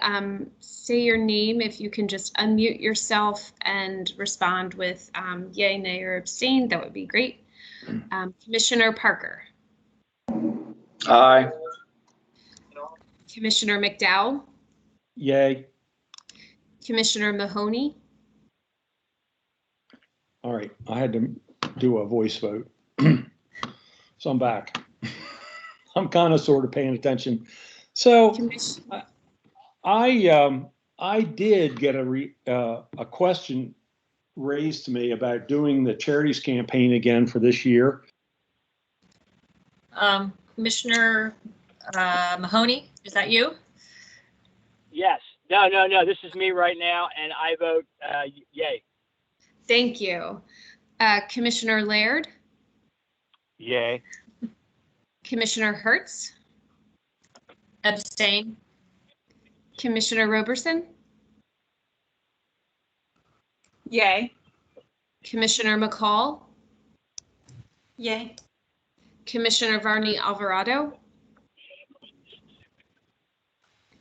say your name, if you can just unmute yourself and respond with yay, nay, or abstain, that would be great. Commissioner Parker. Aye. Commissioner McDowell. Yay. Commissioner Mahoney. All right, I had to do a voice vote. So I'm back. I'm kind of sort of paying attention. So I did get a question raised to me about doing the charities campaign again for this year. Commissioner Mahoney, is that you? Yes. No. This is me right now, and I vote yay. Thank you. Commissioner Laird. Yay. Commissioner Hertz. Abstain. Commissioner Roberson. Yay. Commissioner McCall. Yay. Commissioner Varney Alvarado.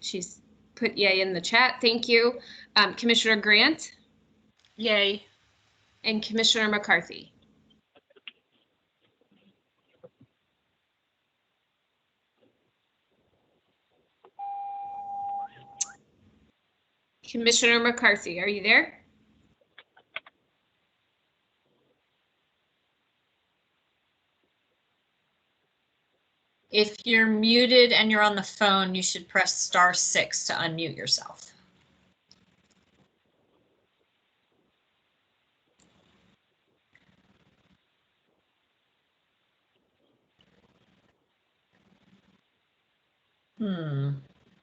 She's put yay in the chat. Thank you. Commissioner Grant. Yay. And Commissioner McCarthy. Commissioner McCarthy, are you there? If you're muted and you're on the phone, you should press *6 to unmute yourself.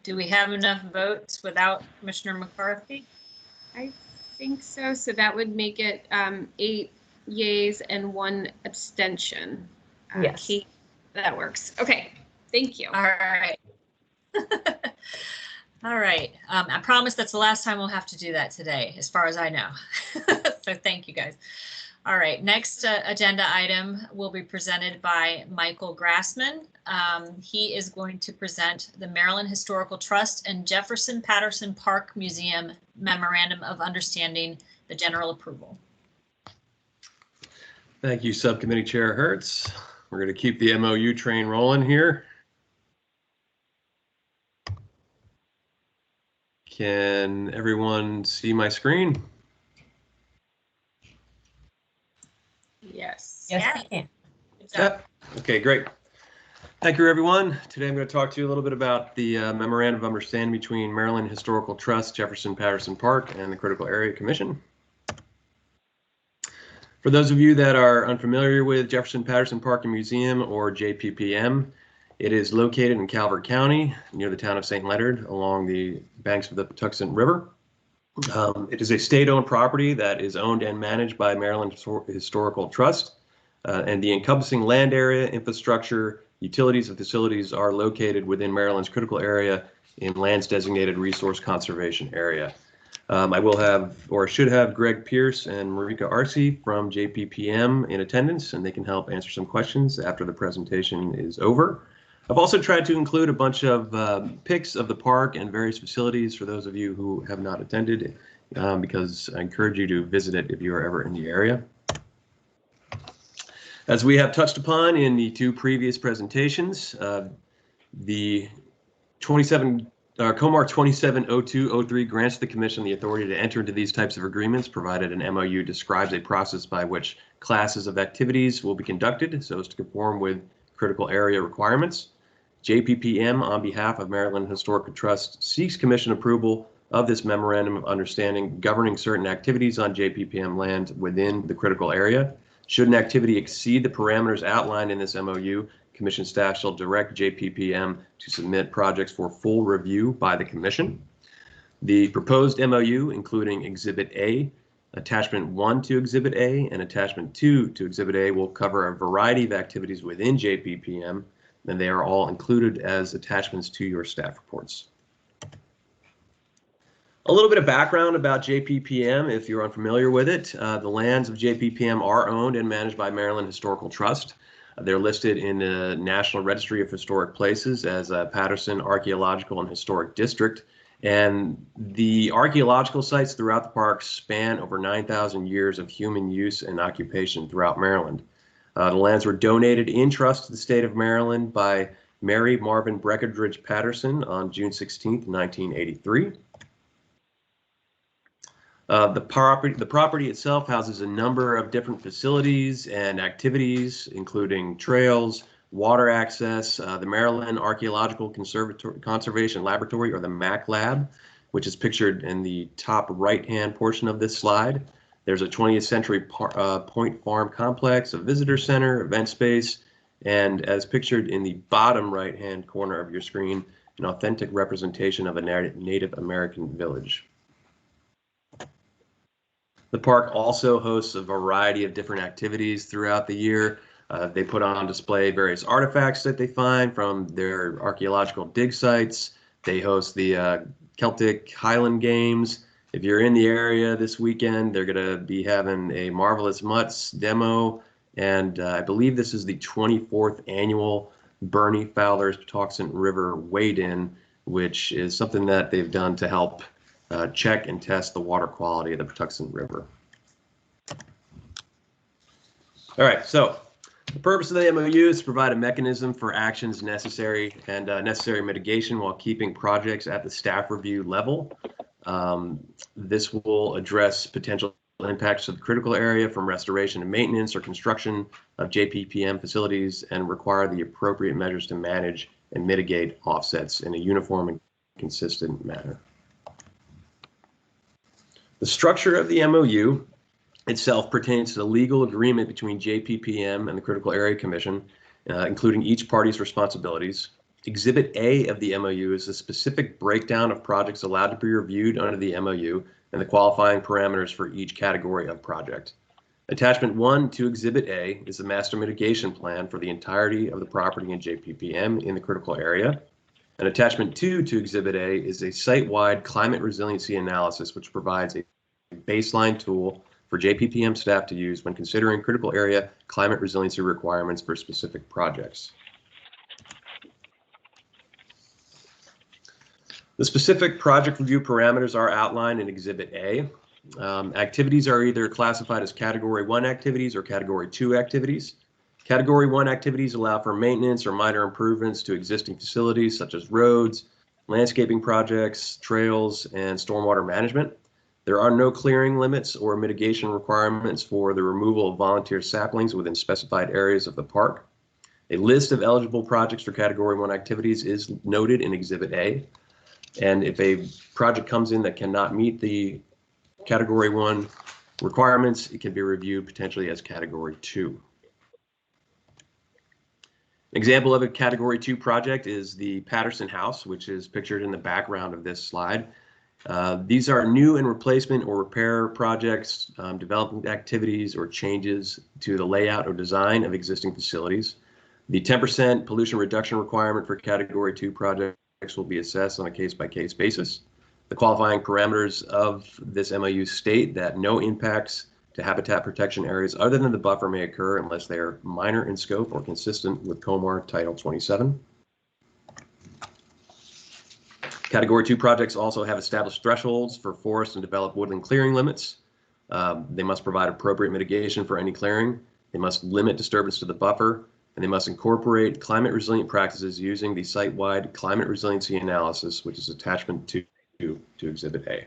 Do we have enough votes without Commissioner McCarthy? I think so. So that would make it 8 yays and 1 abstention. Yes. Kate, that works. Okay. Thank you. All right. All right. I promise that's the last time we'll have to do that today, as far as I know. So thank you, guys. All right. Next agenda item will be presented by Michael Grassman. He is going to present the Maryland Historical Trust and Jefferson Patterson Park Museum Memorandum of Understanding, the general approval. Thank you, Subcommittee Chair Hertz. We're going to keep the MOU train rolling here. Can everyone see my screen? Yes. Yes, we can. Good job. Okay, great. Thank you, everyone. Today I'm going to talk to you a little bit about the Memorandum of Understanding between Maryland Historical Trust, Jefferson Patterson Park, and the Critical Area Commission. For those of you that are unfamiliar with Jefferson Patterson Park and Museum, or JPPM, it is located in Calvert County, near the town of St. Leonard, along the banks of the Patuxent River. It is a state-owned property that is owned and managed by Maryland Historical Trust, and the encompassing land area, infrastructure, utilities, and facilities are located within Maryland's critical area in lands designated resource conservation area. I will have, or should have, Greg Pierce and Marika Arce from JPPM in attendance, and they can help answer some questions after the presentation is over. I've also tried to include a bunch of pics of the park and various facilities for those of you who have not attended, because I encourage you to visit it if you are ever in the area. As we have touched upon in the two previous presentations, the COMAR 270203 grants the Commission the authority to enter into these types of agreements, provided an MOU describes a process by which classes of activities will be conducted so as to conform with critical area requirements. JPPM, on behalf of Maryland Historical Trust, seeks Commission approval of this Memorandum of Understanding governing certain activities on JPPM land within the critical area. Should an activity exceed the parameters outlined in this MOU, Commission staff shall direct JPPM to submit projects for full review by the Commission. The proposed MOU, including Exhibit A, Attachment 1 to Exhibit A, and Attachment 2 to Exhibit A, will cover a variety of activities within JPPM, and they are all included as attachments to your staff reports. A little bit of background about JPPM, if you're unfamiliar with it. The lands of JPPM are owned and managed by Maryland Historical Trust. They're listed in the National Registry of Historic Places as a Patterson Archaeological and Historic District. And the archaeological sites throughout the park span over 9,000 years of human use and occupation throughout Maryland. The lands were donated in trust to the state of Maryland by Mary Marvin Breckinridge Patterson on June 16, 1983. The property itself houses a number of different facilities and activities, including trails, water access, the Maryland Archaeological Conservation Laboratory, or the MAC Lab, which is pictured in the top right-hand portion of this slide. There's a 20th century Point Farm complex, a visitor center, event space, and as pictured in the bottom right-hand corner of your screen, an authentic representation of a Native American village. The park also hosts a variety of different activities throughout the year. They put on display various artifacts that they find from their archaeological dig sites. They host the Celtic Highland Games. If you're in the area this weekend, they're going to be having a Marvelous Mutts demo. And I believe this is the 24th annual Bernie Fowler's Patuxent River Wade-In, which is something that they've done to help check and test the water quality of the Patuxent River. All right, so the purpose of the MOU is to provide a mechanism for actions necessary and necessary mitigation while keeping projects at the staff review level. This will address potential impacts to the critical area from restoration and maintenance or construction of JPPM facilities and require the appropriate measures to manage and mitigate offsets in a uniform and consistent manner. The structure of the MOU itself pertains to the legal agreement between JPPM and the Critical Area Commission, including each party's responsibilities. Exhibit A of the MOU is a specific breakdown of projects allowed to be reviewed under the MOU and the qualifying parameters for each category of project. Attachment 1 to Exhibit A is the master mitigation plan for the entirety of the property in JPPM in the critical area. And Attachment 2 to Exhibit A is a site-wide climate resiliency analysis, which provides a baseline tool for JPPM staff to use when considering critical area climate resiliency requirements for specific projects. The specific project review parameters are outlined in Exhibit A. Activities are either classified as Category 1 activities or Category 2 activities. Category 1 activities allow for maintenance or minor improvements to existing facilities such as roads, landscaping projects, trails, and stormwater management. There are no clearing limits or mitigation requirements for the removal of volunteer saplings within specified areas of the park. A list of eligible projects for Category 1 activities is noted in Exhibit A. And if a project comes in that cannot meet the Category 1 requirements, it can be reviewed potentially as Category 2. An example of a Category 2 project is the Patterson House, which is pictured in the background of this slide. These are new and replacement or repair projects, development activities or changes to the layout or design of existing facilities. The 10% pollution reduction requirement for Category 2 projects will be assessed on a case-by-case basis. The qualifying parameters of this MOU state that no impacts to habitat protection areas other than the buffer may occur unless they are minor in scope or consistent with COMAR Title 27. Category 2 projects also have established thresholds for forest and developed woodland clearing limits. They must provide appropriate mitigation for any clearing. They must limit disturbance to the buffer, and they must incorporate climate resilient practices using the site-wide climate resiliency analysis, which is attachment 2 to Exhibit A.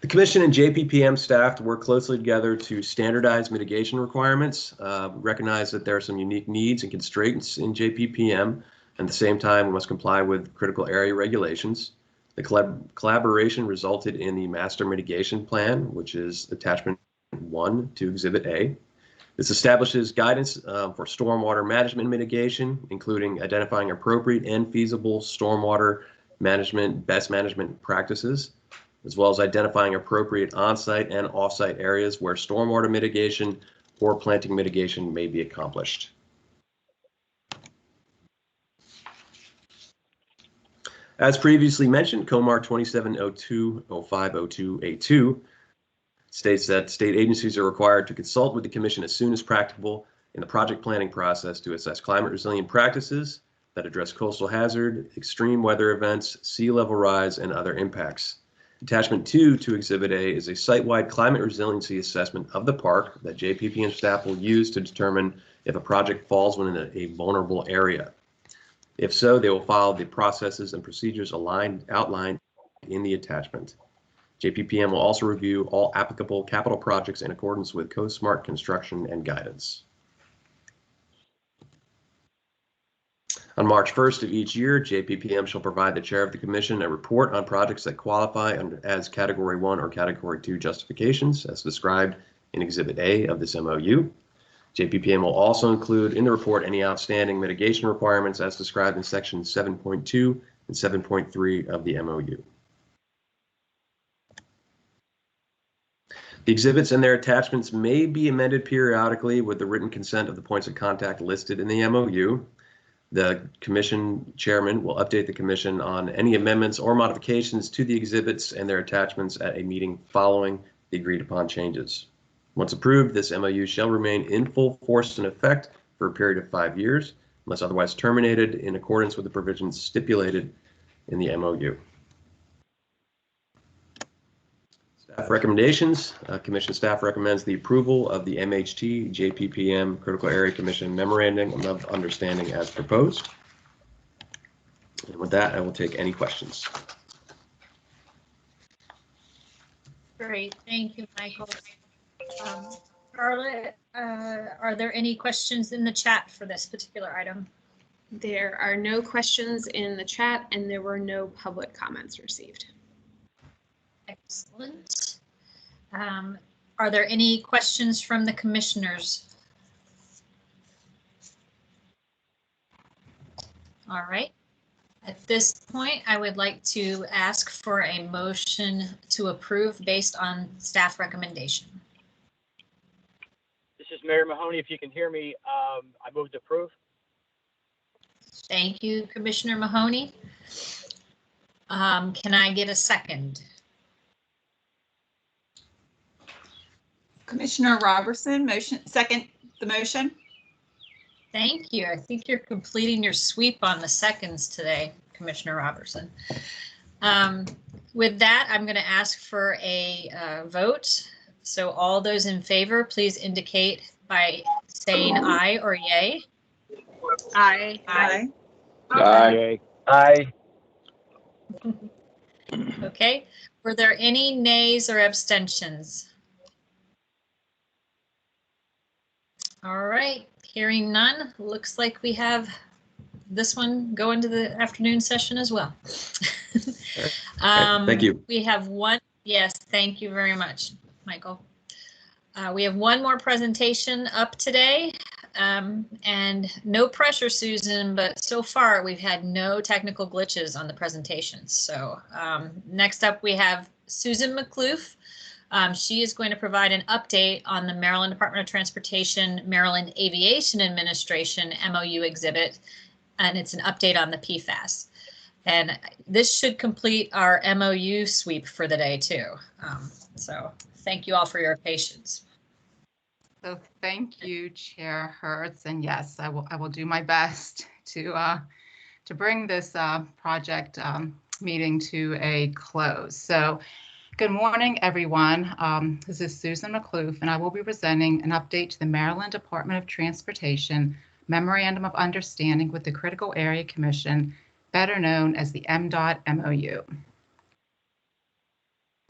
The Commission and JPPM staff work closely together to standardize mitigation requirements, recognize that there are some unique needs and constraints in JPPM. At the same time, we must comply with critical area regulations. The collaboration resulted in the Master Mitigation Plan, which is attachment 1 to Exhibit A. This establishes guidance for stormwater management mitigation, including identifying appropriate and feasible stormwater management best management practices, as well as identifying appropriate on-site and off-site areas where stormwater mitigation or planting mitigation may be accomplished. As previously mentioned, COMAR 2702-0502A2 states that state agencies are required to consult with the Commission as soon as practicable in the project planning process to assess climate resilient practices that address coastal hazard, extreme weather events, sea level rise, and other impacts. Attachment 2 to Exhibit A is a site-wide climate resiliency assessment of the park that JPPM staff will use to determine if a project falls within a vulnerable area. If so, they will follow the processes and procedures outlined in the attachment. JPPM will also review all applicable capital projects in accordance with CoSmart construction and guidance. On March 1st of each year, JPPM shall provide the chair of the commission a report on projects that qualify as Category 1 or Category 2 justifications, as described in Exhibit A of this MOU. JPPM will also include in the report any outstanding mitigation requirements as described in Section 7.2 and 7.3 of the MOU. The exhibits and their attachments may be amended periodically with the written consent of the points of contact listed in the MOU. The Commission Chairman will update the Commission on any amendments or modifications to the exhibits and their attachments at a meeting following the agreed upon changes. Once approved, this MOU shall remain in full force and effect for a period of 5 years, unless otherwise terminated in accordance with the provisions stipulated in the MOU. Staff recommendations. Commission staff recommends the approval of the MHT JPPM Critical Area Commission Memorandum of Understanding as proposed. And with that, I will take any questions. Great, thank you, Michael. Carla, are there any questions in the chat for this particular item? There are no questions in the chat and there were no public comments received. Excellent. Are there any questions from the commissioners? All right. At this point, I would like to ask for a motion to approve based on staff recommendation. This is Mayor Mahoney. If you can hear me, I move to approve. Thank you, Commissioner Mahoney. Can I get a second? Commissioner Robertson, second the motion. Thank you. I think you're completing your sweep on the seconds today, Commissioner Robertson. With that, I'm going to ask for a vote. So all those in favor, please indicate by saying aye or yay. Aye. Aye. Aye. Aye. Okay, were there any nays or abstentions? All right, hearing none, looks like we have this one go into the afternoon session as well. Thank you. We have one, yes, thank you very much, Michael. We have one more presentation up today, and no pressure, Susan, but so far we've had no technical glitches on the presentations. So next up we have Susan McCloof. She is going to provide an update on the Maryland Department of Transportation, Maryland Aviation Administration MOU exhibit, and it's an update on the PFAS. And this should complete our MOU sweep for the day too. So thank you all for your patience. So thank you, Chair Hertz, and yes, I will do my best to bring this project meeting to a close. So good morning, everyone. This is Susan McCloof, and I will be presenting an update to the Maryland Department of Transportation Memorandum of Understanding with the Critical Area Commission, better known as the Mdot MOU.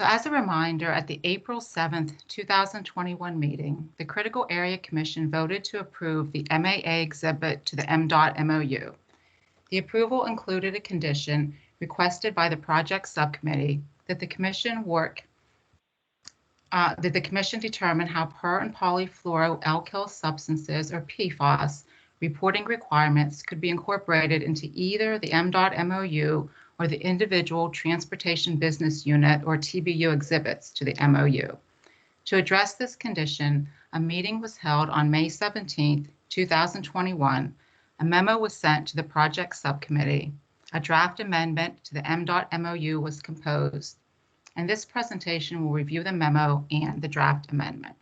So as a reminder, at the April 7th, 2021 meeting, the Critical Area Commission voted to approve the MAA exhibit to the Mdot MOU. The approval included a condition requested by the project subcommittee that the commission determine how per and polyfluoroalkyl substances, or PFAS, reporting requirements could be incorporated into either the Mdot MOU or the individual Transportation Business Unit, or TBU, exhibits to the MOU. To address this condition, a meeting was held on May 17, 2021. A memo was sent to the project subcommittee. A draft amendment to the Mdot MOU was composed, and this presentation will review the memo and the draft amendment.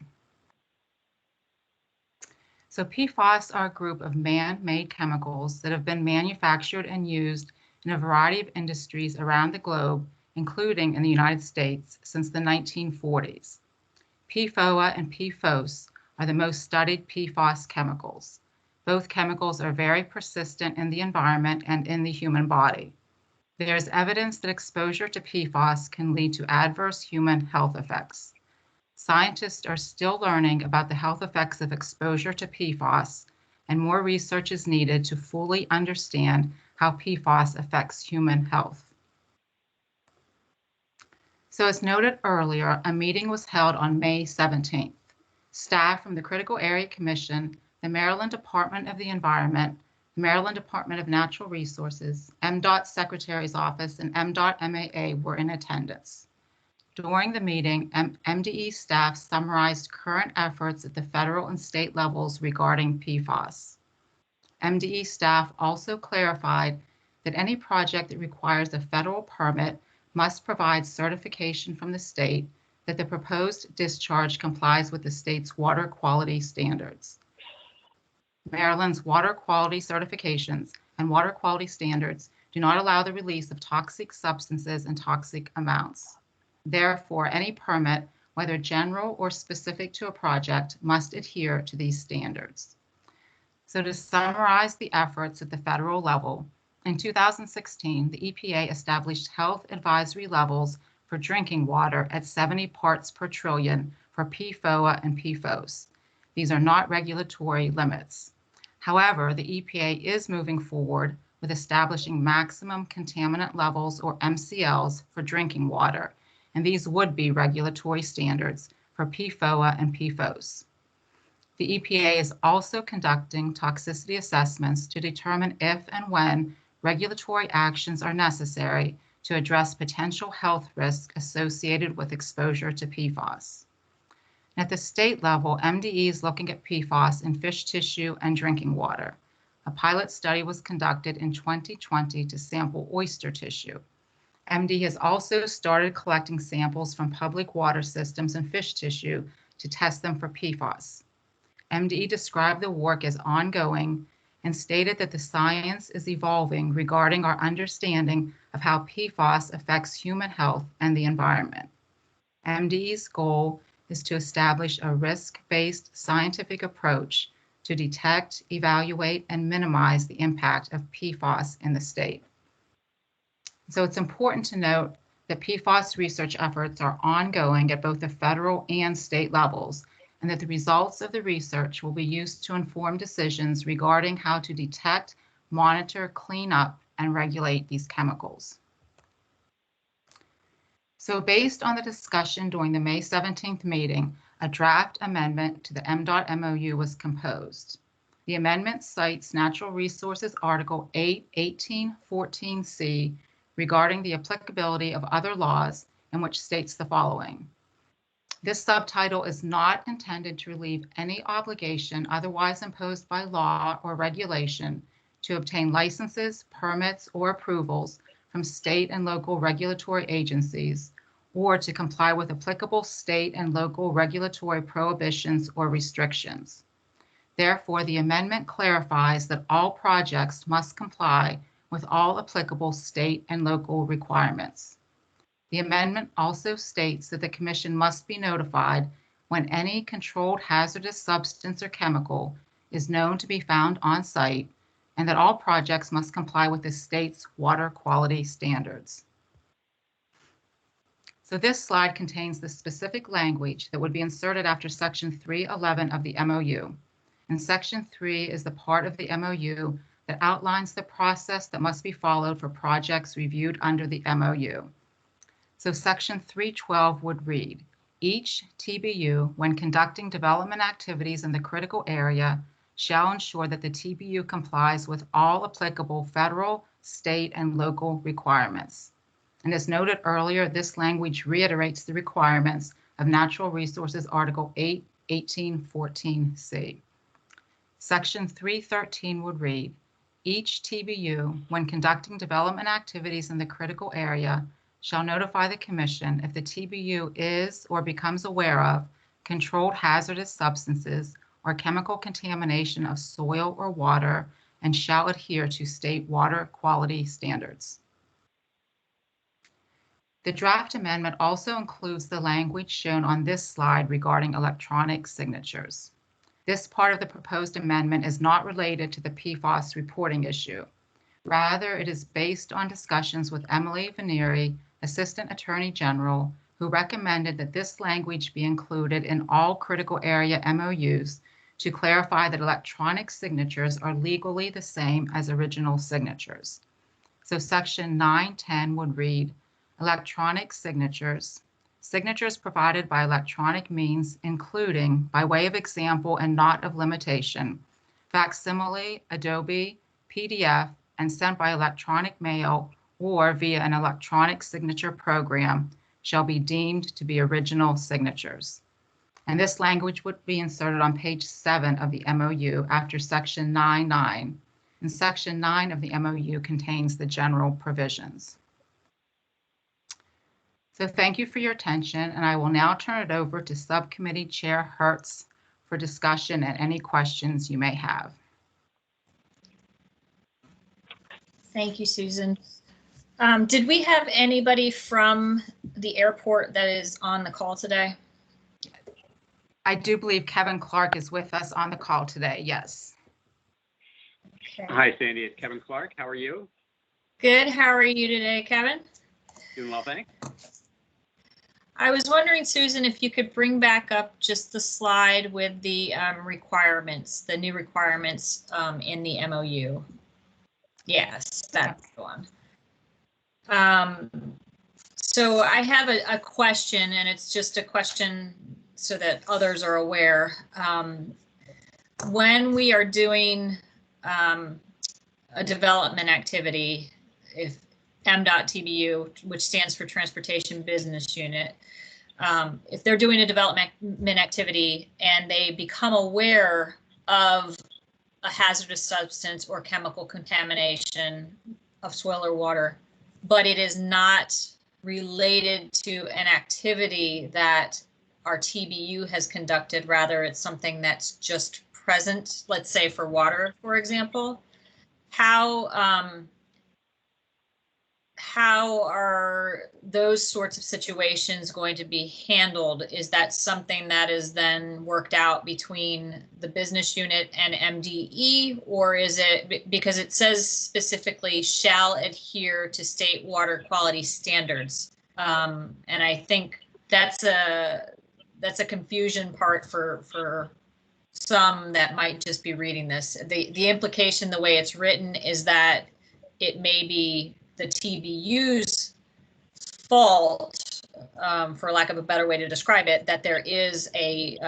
So PFAS are a group of man-made chemicals that have been manufactured and used in a variety of industries around the globe, including in the United States, since the 1940s. PFOA and PFOS are the most studied PFAS chemicals. Both chemicals are very persistent in the environment and in the human body. There is evidence that exposure to PFAS can lead to adverse human health effects. Scientists are still learning about the health effects of exposure to PFAS, and more research is needed to fully understand how PFAS affects human health. So as noted earlier, a meeting was held on May 17th. Staff from the Critical Area Commission, the Maryland Department of the Environment, the Maryland Department of Natural Resources, Mdot Secretary's Office, and Mdot MAA were in attendance. During the meeting, MDE staff summarized current efforts at the federal and state levels regarding PFAS. MDE staff also clarified that any project that requires a federal permit must provide certification from the state that the proposed discharge complies with the state's water quality standards. Maryland's water quality certifications and water quality standards do not allow the release of toxic substances in toxic amounts. Therefore, any permit, whether general or specific to a project, must adhere to these standards. So to summarize the efforts at the federal level, in 2016, the EPA established health advisory levels for drinking water at 70 parts per trillion for PFOA and PFOS. These are not regulatory limits. However, the EPA is moving forward with establishing maximum contaminant levels, or MCLs, for drinking water, and these would be regulatory standards for PFOA and PFOS. The EPA is also conducting toxicity assessments to determine if and when regulatory actions are necessary to address potential health risks associated with exposure to PFAS. At the state level, MDE is looking at PFAS in fish tissue and drinking water. A pilot study was conducted in 2020 to sample oyster tissue. MD has also started collecting samples from public water systems and fish tissue to test them for PFAS. MDE described the work as ongoing and stated that the science is evolving regarding our understanding of how PFAS affects human health and the environment. MDE's goal is to establish a risk-based scientific approach to detect, evaluate, and minimize the impact of PFAS in the state. So it's important to note that PFAS research efforts are ongoing at both the federal and state levels, and that the results of the research will be used to inform decisions regarding how to detect, monitor, clean up, and regulate these chemicals. So based on the discussion during the May 17th meeting, a draft amendment to the Mdot MOU was composed. The amendment cites Natural Resources Article 8.18.14c regarding the applicability of other laws, in which states the following. This subtitle is not intended to relieve any obligation otherwise imposed by law or regulation to obtain licenses, permits, or approvals from state and local regulatory agencies, or to comply with applicable state and local regulatory prohibitions or restrictions. Therefore, the amendment clarifies that all projects must comply with all applicable state and local requirements. The amendment also states that the Commission must be notified when any controlled hazardous substance or chemical is known to be found on site, and that all projects must comply with the state's water quality standards. So this slide contains the specific language that would be inserted after Section 311 of the MOU. And Section 3 is the part of the MOU that outlines the process that must be followed for projects reviewed under the MOU. So Section 312 would read, each TBU, when conducting development activities in the critical area, shall ensure that the TBU complies with all applicable federal, state, and local requirements. And as noted earlier, this language reiterates the requirements of Natural Resources Article 8.18.14c. Section 313 would read, each TBU, when conducting development activities in the critical area, shall notify the Commission if the TBU is or becomes aware of controlled hazardous substances or chemical contamination of soil or water, and shall adhere to state water quality standards. The draft amendment also includes the language shown on this slide regarding electronic signatures. This part of the proposed amendment is not related to the PFAS reporting issue. Rather, it is based on discussions with Emily Vanieri, Assistant Attorney General, who recommended that this language be included in all critical area MOUs to clarify that electronic signatures are legally the same as original signatures. So Section 910 would read, electronic signatures, signatures provided by electronic means, including, by way of example and not of limitation, facsimile, Adobe, PDF, and sent by electronic mail or via an electronic signature program, shall be deemed to be original signatures. And this language would be inserted on page 7 of the MOU after Section 9.9. And Section 9 of the MOU contains the general provisions. So thank you for your attention, and I will now turn it over to Subcommittee Chair Hertz for discussion and any questions you may have. Thank you, Susan. Did we have anybody from the airport that is on the call today? I do believe Kevin Clark is with us on the call today, yes. Okay. Hi, Sandy. It's Kevin Clark. How are you? Good. How are you today, Kevin? Doing well, thanks. I was wondering, Susan, if you could bring back up just the slide with the requirements, the new requirements in the MOU. Yes, that's the one. So I have a question, and it's just a question so that others are aware. When we are doing a development activity, if Mdot TBU, which stands for Transportation Business Unit, if they're doing a development activity and they become aware of a hazardous substance or chemical contamination of soil or water, but it is not related to an activity that our TBU has conducted, rather it's something that's just present, let's say for how are those sorts of situations going to be handled? Is that something that is then worked out between the business unit and MDE, or is it, because it says specifically shall adhere to state water quality standards? And I think that's a confusion part for some that might just be reading this. The implication, the way it's written, is that it may be the TBU's fault, for lack of a better way to describe it, that there is a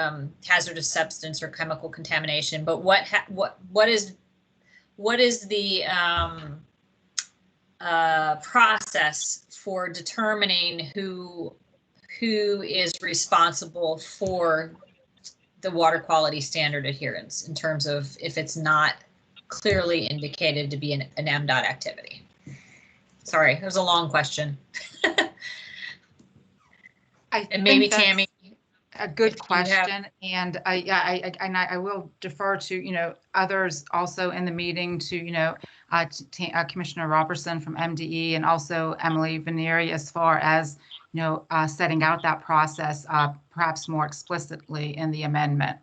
hazardous substance or chemical contamination. But what is the process for determining who is responsible for the water quality standard adherence, in terms of if it's not clearly indicated to be an Mdot activity? Sorry, it was a long question. And maybe Tammy, a good question, and I will defer to others also in the meeting, to Commissioner Robertson from MDE, and also Emily Vanieri, as far as setting out that process perhaps more explicitly in the amendment.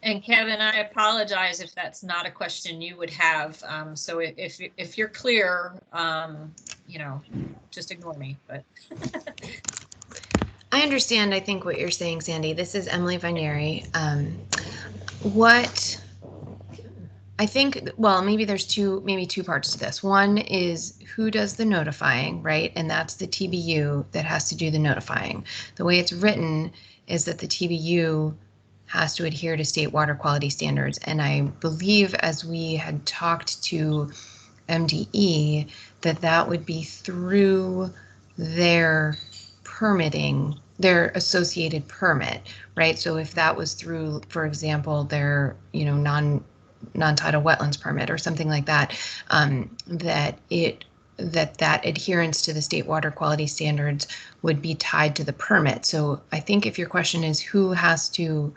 and Kevin, I apologize if that's not a question you would have. So if you're clear, just ignore me. But I understand, I think, what you're saying, Sandy. This is Emily Vanieri. I think, well, maybe there's two parts to this. One is who does the notifying, right? And that's the TBU that has to do the notifying. The way it's written is that the TBU has to adhere to state water quality standards. And I believe, as we had talked to MDE, that would be through their permitting, their associated permit, right? So if that was through, for example, their non-tidal wetlands permit or something like that, that adherence to the state water quality standards would be tied to the permit. So I think if your question is who has to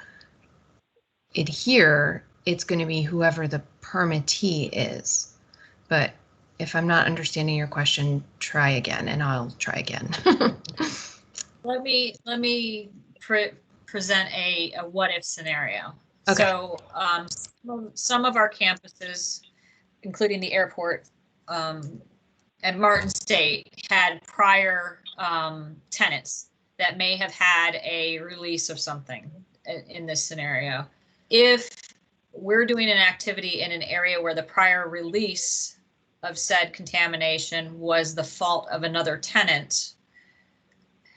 adhere, it's going to be whoever the permittee is. But if I'm not understanding your question, try again, and I'll try again. let me present a what if scenario. Okay. So some of our campuses, including the airport at Martin State, had prior tenants that may have had a release of something in this scenario. If we're doing an activity in an area where the prior release of said contamination was the fault of another tenant,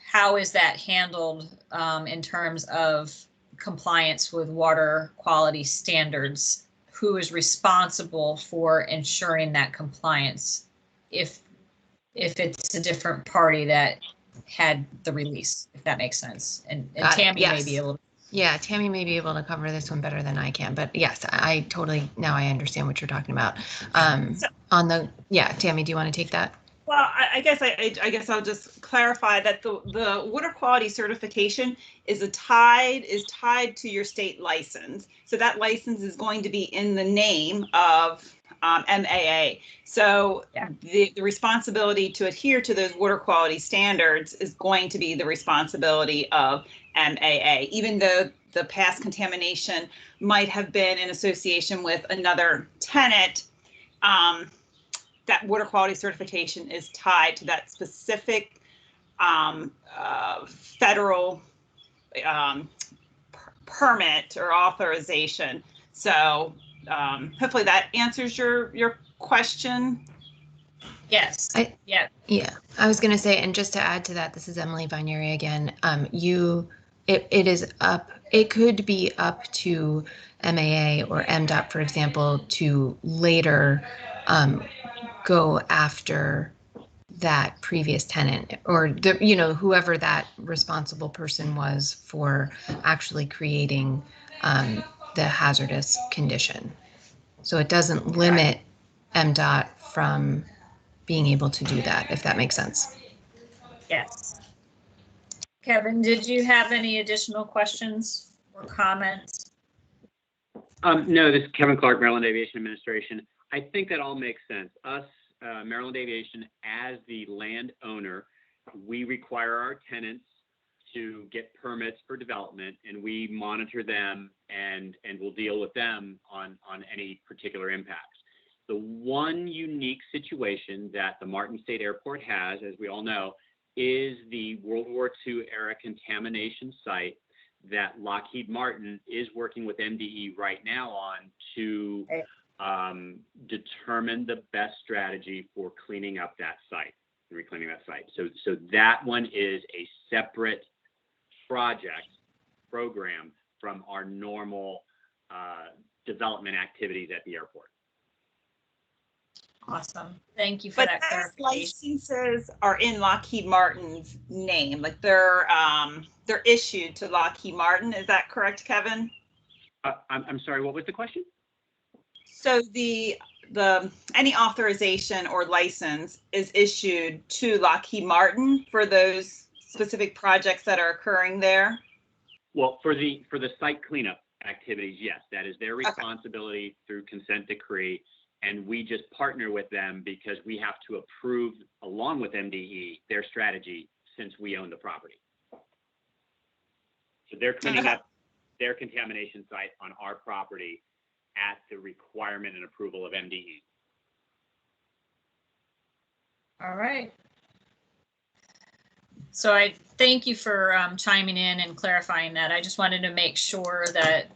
how is that handled in terms of compliance with water quality standards? Who is responsible for ensuring that compliance if it's a different party that had the release, if that makes sense? And Tammy may be able to. Yeah, Tammy may be able to cover this one better than I can, but yes, I totally, now I understand what you're talking about. Tammy, do you want to take that? Well, I guess I'll just clarify that the water quality certification is tied to your state license. So that license is going to be in the name of MAA. So the responsibility to adhere to those water quality standards is going to be the responsibility of MAA, even though the past contamination might have been in association with another tenant. That water quality certification is tied to that specific federal permit or authorization. So hopefully that answers your question. Yes. Yeah. I was going to say, and just to add to that, this is Emily Vanieri again. It could be up to MAA or Mdot, for example, to later go after that previous tenant or whoever that responsible person was for actually creating the hazardous condition. So it doesn't limit Mdot from being able to do that, if that makes sense. Yes. Kevin, did you have any additional questions or comments? No, this is Kevin Clark, Maryland Aviation Administration. I think that all makes sense. Us, Maryland Aviation, as the landowner, we require our tenants to get permits for development, and we monitor them and we'll deal with them on any particular impacts. The one unique situation that the Martin State Airport has, as we all know, is the World War II era contamination site that Lockheed Martin is working with MDE right now on to determine the best strategy for cleaning up that site, reclaiming that site. So that one is a separate program from our normal development activities at the airport. Awesome. Thank you for that clarification. Licenses are in Lockheed Martin's name, like they're issued to Lockheed Martin. Is that correct, Kevin? I'm sorry, what was the question? So the any authorization or license is issued to Lockheed Martin for those specific projects that are occurring there? Well, for the site cleanup activities, yes, that is their responsibility through consent decree, and we just partner with them because we have to approve, along with MDE, their strategy since we own the property. So they're cleaning up their contamination site on our property at the requirement and approval of MDE. All right. So I thank you for chiming in and clarifying that. I just wanted to make sure that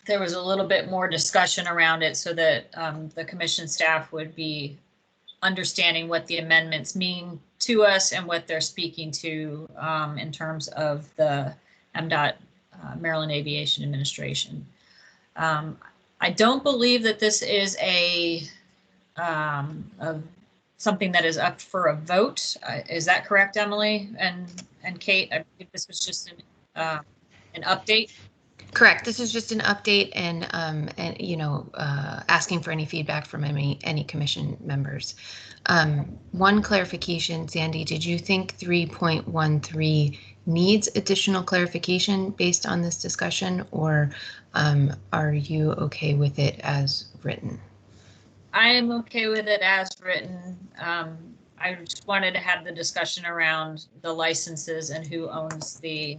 there was a little bit more discussion around it so that the commission staff would be understanding what the amendments mean to us and what they're speaking to in terms of the Mdot Maryland Aviation Administration. I don't believe that this is something that is up for a vote. Is that correct, Emily and Kate? I think this was just an update. Correct. This is just an update and asking for any feedback from any commission members. One clarification, Sandy, did you think 3.13 needs additional clarification based on this discussion, or are you okay with it as written? I am okay with it as written. I just wanted to have the discussion around the licenses and who owns the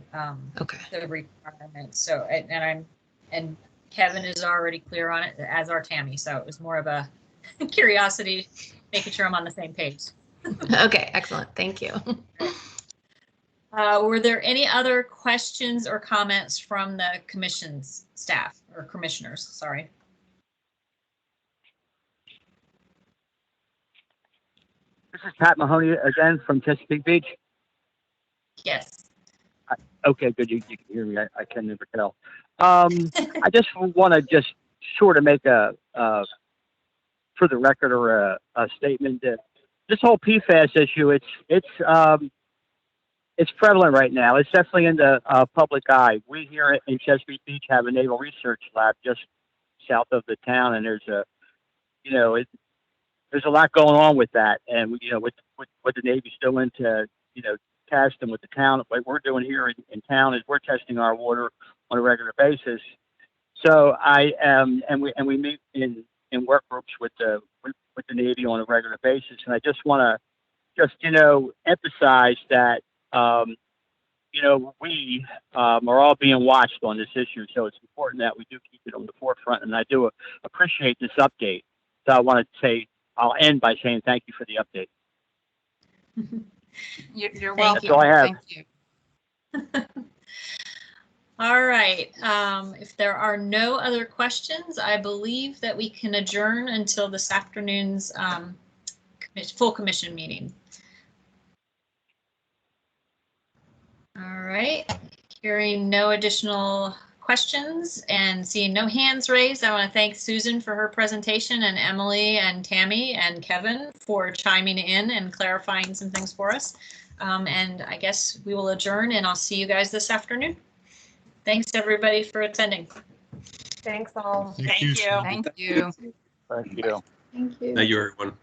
requirements. So, and Kevin is already clear on it, as are Tammy. So it was more of a curiosity, making sure I'm on the same page. Okay, excellent. Thank you. Were there any other questions or comments from the commission's staff or commissioners? Sorry. This is Pat Mahoney again from Chesapeake Beach. Yes. Okay, good. You can hear me. I can never tell. I just want to sort of make a for the record or a statement that this whole PFAS issue, it's prevalent right now. It's definitely in the public eye. We here in Chesapeake Beach have a naval research lab just south of the town, and there's a lot going on with that, and with what the Navy's doing to test, and with the town, what we're doing here in town is we're testing our water on a regular basis. So we meet in work groups with the Navy on a regular basis, and I just want to emphasize that we are all being watched on this issue, so it's important that we do keep it on the forefront, and I do appreciate this update. So I want to say, I'll end by saying thank you for the update. You're welcome. That's all I have. Thank you. All right. If there are no other questions, I believe that we can adjourn until this afternoon's full commission meeting. All right. Hearing no additional questions and seeing no hands raised, I want to thank Susan for her presentation, and Emily and Tammy and Kevin for chiming in and clarifying some things for us. And I guess we will adjourn, and I'll see you guys this afternoon. Thanks everybody for attending. Thanks all. Thank you. Thank you. Thank you. Thank you. Thank you, everyone.